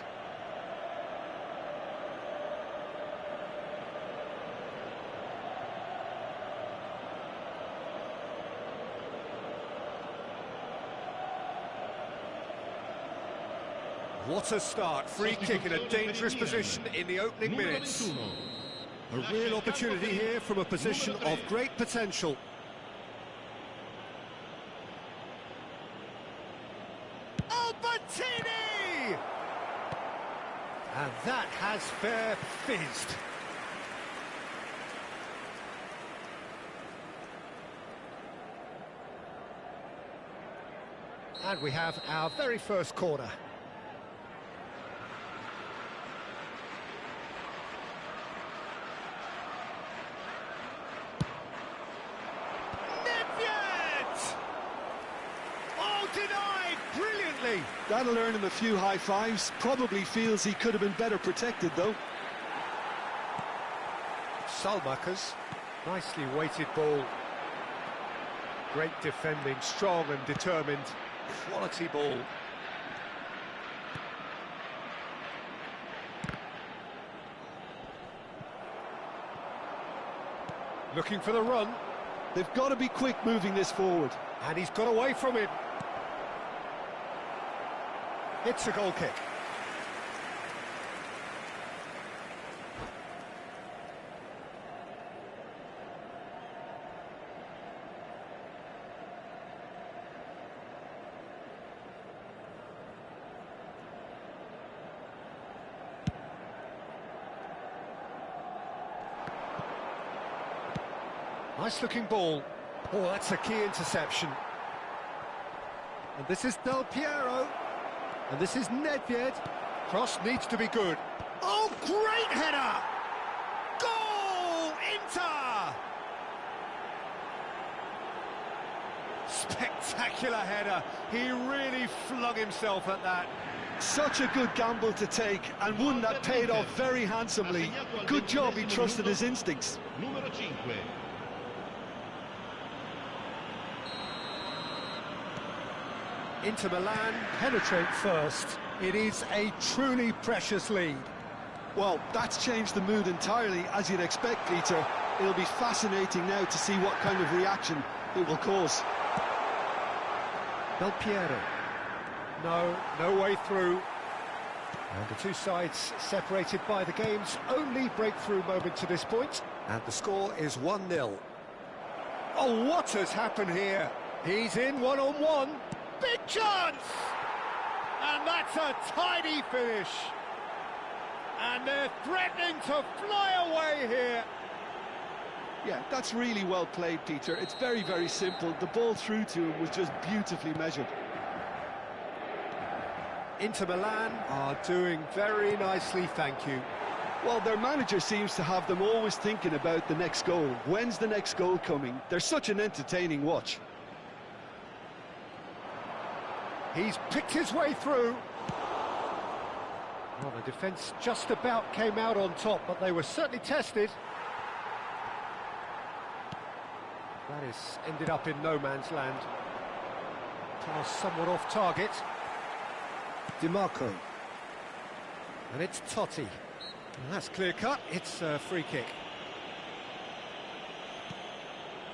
What a start, free kick in a dangerous position in the opening minutes. A real opportunity here from a position of great potential. Albertini! And that has fair fizzed. And we have our very first corner. Denied brilliantly. That'll earn him a few high fives. Probably feels he could have been better protected, though. Salmakers, nicely weighted ball. Great defending, strong and determined. Quality ball. Looking for the run. They've got to be quick moving this forward. And he's got away from it. It's a goal kick. Nice looking ball. Oh, that's a key interception. And this is Del Piero. And this is Nedved. Cross needs to be good. Oh, great header! Goal! Inter! Spectacular header. He really flung himself at that. Such a good gamble to take, and one that paid off very handsomely. Good job he trusted his instincts. Numero 5. Inter Milan penetrate first. It is a truly precious lead. Well, that's changed the mood entirely, as you'd expect, Peter. It'll be fascinating now to see what kind of reaction it will cause. Del Piero. No way through. And the two sides separated by the game's only breakthrough moment to this point. And the score is 1-0. Oh, what has happened here? He's in one-on-one. Big chance! And that's a tidy finish. And they're threatening to fly away here. Yeah, that's really well played, Peter. It's very, very simple. The ball through to him was just beautifully measured. Inter Milan are doing very nicely, thank you. Well, their manager seems to have them always thinking about the next goal. When's the next goal coming? They're such an entertaining watch. He's picked his way through. Well, the defence just about came out on top, but they were certainly tested. That is ended up in no man's land. Pass somewhat off target. DiMarco. And it's Totti. And that's clear cut. It's a free kick.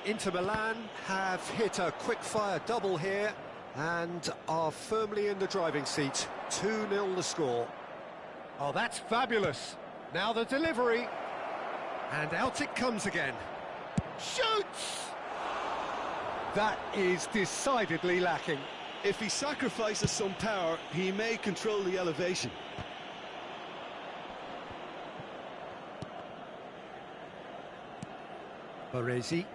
Inter Milan have hit a quick-fire double here and are firmly in the driving seat. 2-0 the score. Oh, that's fabulous. Now the delivery. And out it comes again. Shoots! That is decidedly lacking. If he sacrifices some power, he may control the elevation. Baresi.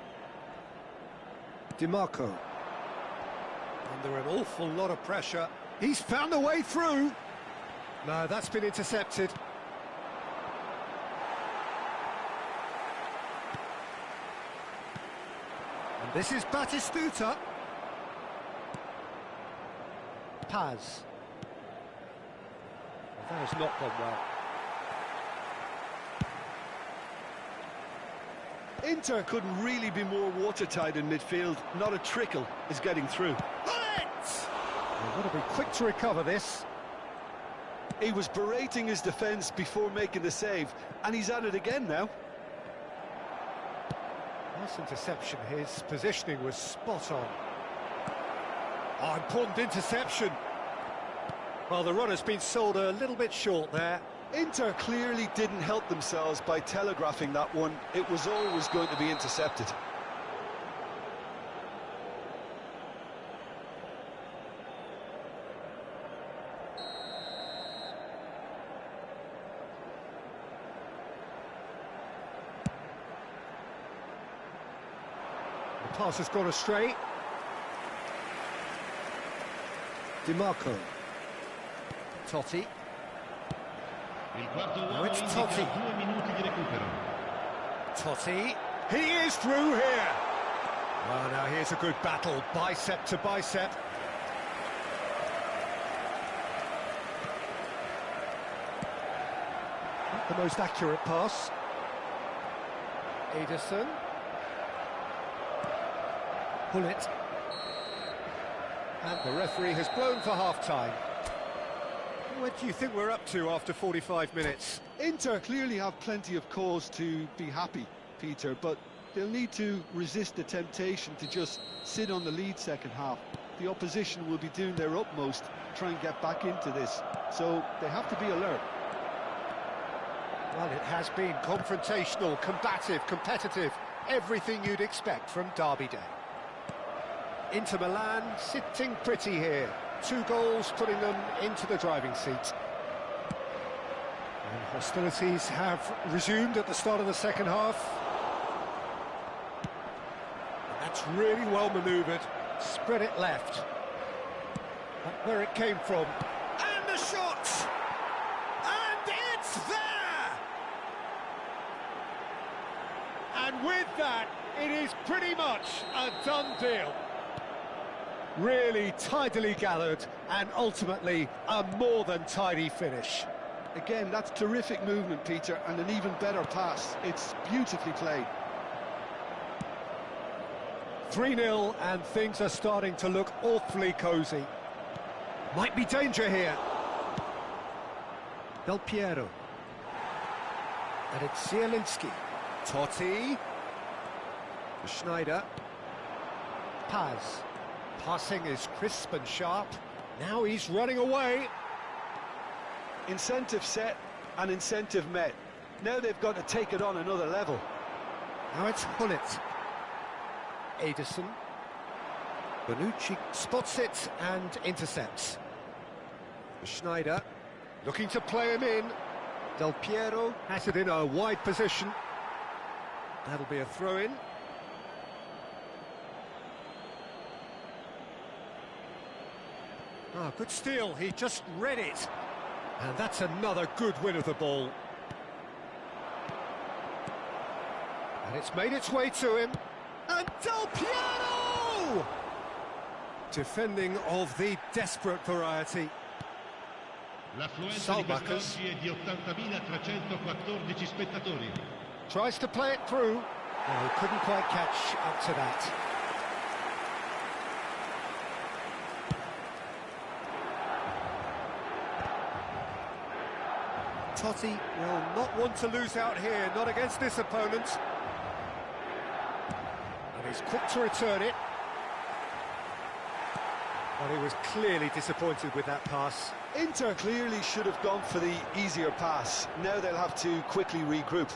DiMarco. Under an awful lot of pressure. He's found a way through. No, that's been intercepted. And this is Batistuta. Paz. That has not gone well. Inter couldn't really be more watertight in midfield. Not a trickle is getting through. They've got to be quick to recover this. He was berating his defence before making the save, and he's at it again now. Nice interception. His positioning was spot on. Oh, important interception. Well, the runner's been sold a little bit short there. Inter clearly didn't help themselves by telegraphing that one. It was always going to be intercepted. The pass has gone astray. DiMarco. Totti. Now it's Totti. Totti. He is through here. Well, now here's a good battle, bicep to bicep. Not the most accurate pass. Ederson. Pull it. And the referee has blown for half-time. What do you think we're up to after 45 minutes? Inter clearly have plenty of cause to be happy, Peter, but they'll need to resist the temptation to just sit on the lead second half. The opposition will be doing their utmost to try and get back into this, so they have to be alert. Well, it has been confrontational, combative, competitive, everything you'd expect from Derby Day. Inter Milan sitting pretty here. 2 goals putting them into the driving seat. And hostilities have resumed at the start of the second half. And that's really well manoeuvred. Spread it left. That's where it came from. And the shot! And it's there! And with that, it is pretty much a done deal. Really tidily gathered and ultimately a more than tidy finish. Again, that's terrific movement, Peter, and an even better pass. It's beautifully played. 3-0 and things are starting to look awfully cosy. Might be danger here. Del Piero. And it's Zielinski. Totti. Schneider. Paz. Passing is crisp and sharp. Now he's running away. Incentive set and incentive met. Now they've got to take it on another level. Now it's Hullet. Ederson. Bonucci spots it and intercepts. Schneider looking to play him in. Del Piero has it in a wide position. That'll be a throw-in. Oh, good steal, he just read it. And that's another good win of the ball. And it's made its way to him. And Del Piero! Defending of the desperate variety. L'affluenza di quest'oggi è di 80.314 spettatori. Tries to play it through. Oh, couldn't quite catch up to that. Totti will not want to lose out here, not against this opponent. And he's quick to return it. But he was clearly disappointed with that pass. Inter clearly should have gone for the easier pass. Now they'll have to quickly regroup.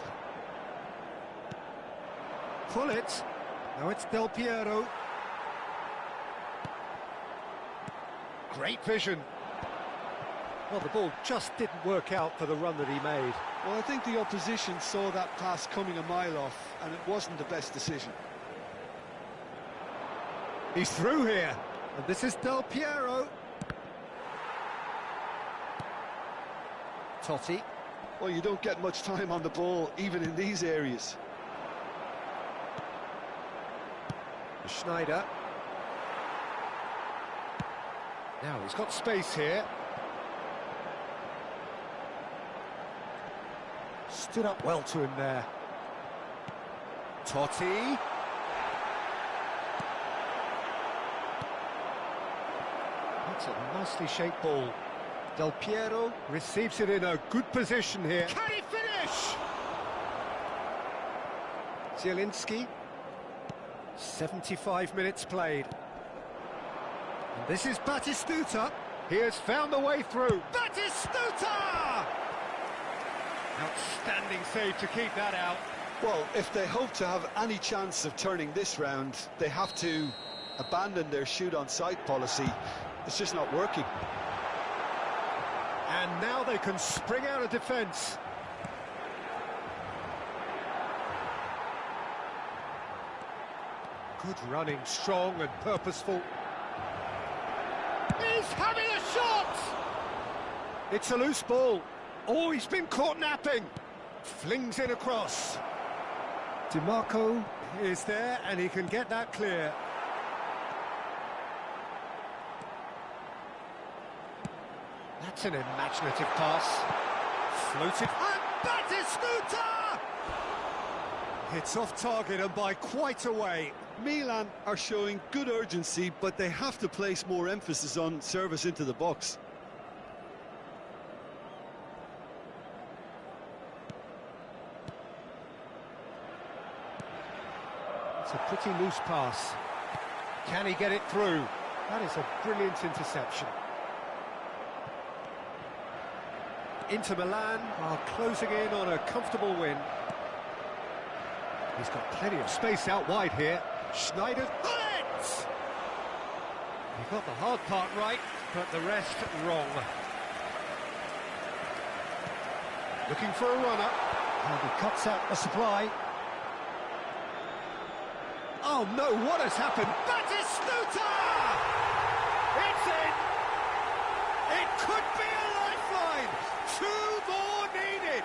Pull it. Now it's Del Piero. Great vision. Well, the ball just didn't work out for the run that he made. Well, I think the opposition saw that pass coming a mile off, and it wasn't the best decision. He's through here, and this is Del Piero. Totti. Well, you don't get much time on the ball, even in these areas. Schneider. Now he's got space here. Stood up well to him there. Totti. That's a nicely shaped ball. Del Piero receives it in a good position here. Can he finish? Zielinski. 75 minutes played. And this is Batistuta. He has found the way through. Batistuta! Outstanding save to keep that out. Well, if they hope to have any chance of turning this round, they have to abandon their shoot-on-sight policy. It's just not working. And now they can spring out of defence. Good running, strong and purposeful. He's having a shot! It's a loose ball. Oh, he's been caught napping. Flings it across. DiMarco is there and he can get that clear. That's an imaginative pass. Floated. And Batistuta! It's off target and by quite a way. Milan are showing good urgency, but they have to place more emphasis on service into the box. It's a pretty loose pass. Can he get it through? That is a brilliant interception. Inter Milan are closing in on a comfortable win. He's got plenty of space out wide here. Schneider's bullets! He got the hard part right, but the rest wrong. Looking for a runner. And he cuts out the supply. Oh no, what has happened? Batistuta! It's in! It could be a lifeline! 2 more needed!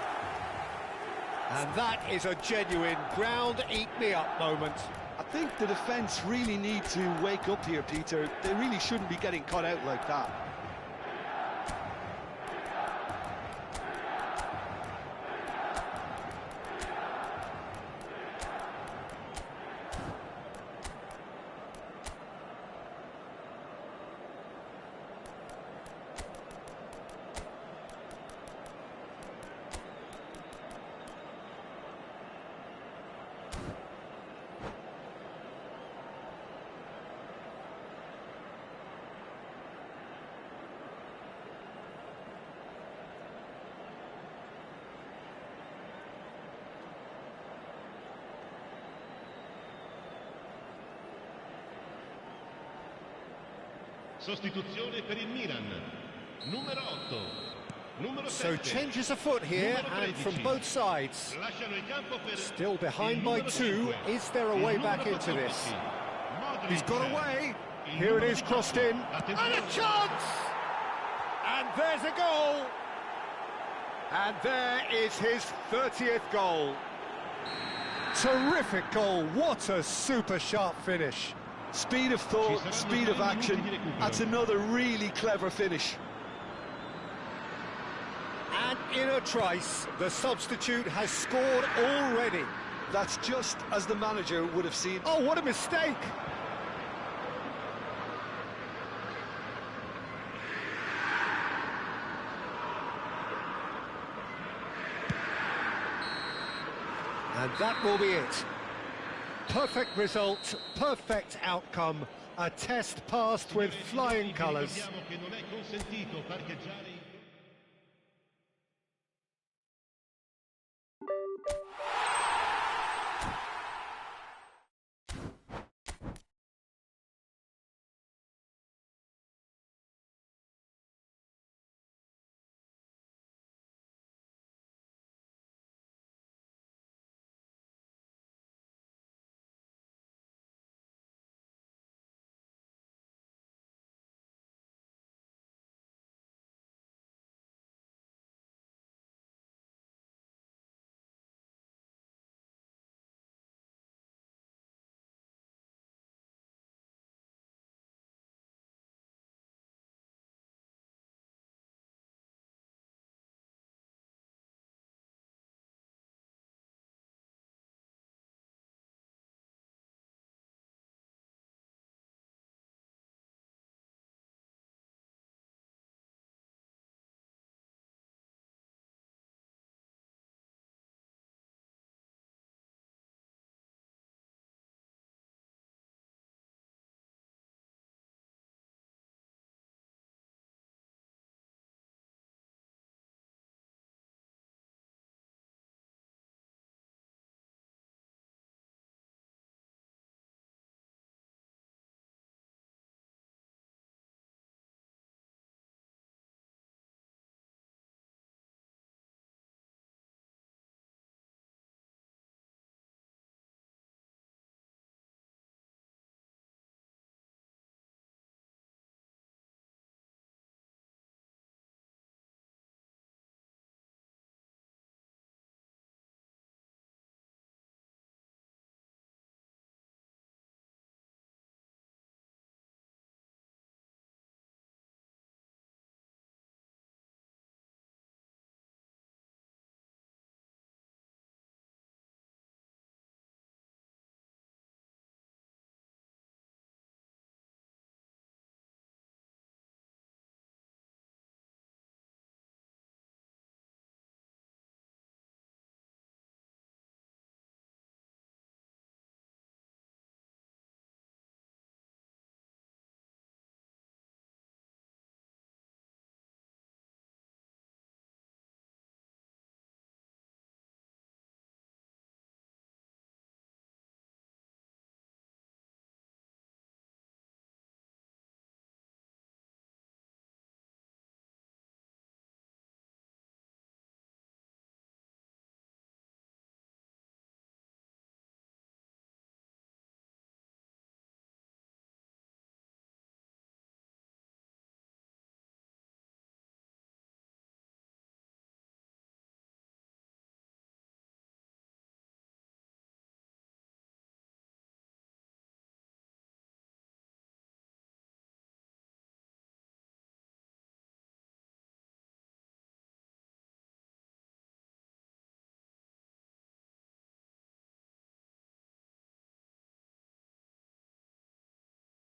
And that is a genuine ground-eat-me-up moment. I think the defence really need to wake up here, Peter. They really shouldn't be getting caught out like that. Sostituzione per il Milan. Numero 8. Numero 7. So changes afoot here and from both sides. Lasciano il campo per Still behind il by numero 2. 5. Is there a way back into this? He's got away. Here it is, crossed in. And a chance! And there's a goal. And there is his 30th goal. Terrific goal. What a super sharp finish. Speed of thought, speed of action. That's another really clever finish. And in a trice, the substitute has scored already. That's just as the manager would have seen. Oh, what a mistake! And that will be it. Perfect result, perfect outcome, a test passed with flying colours. Ricordiamo che non è consentito parcheggiare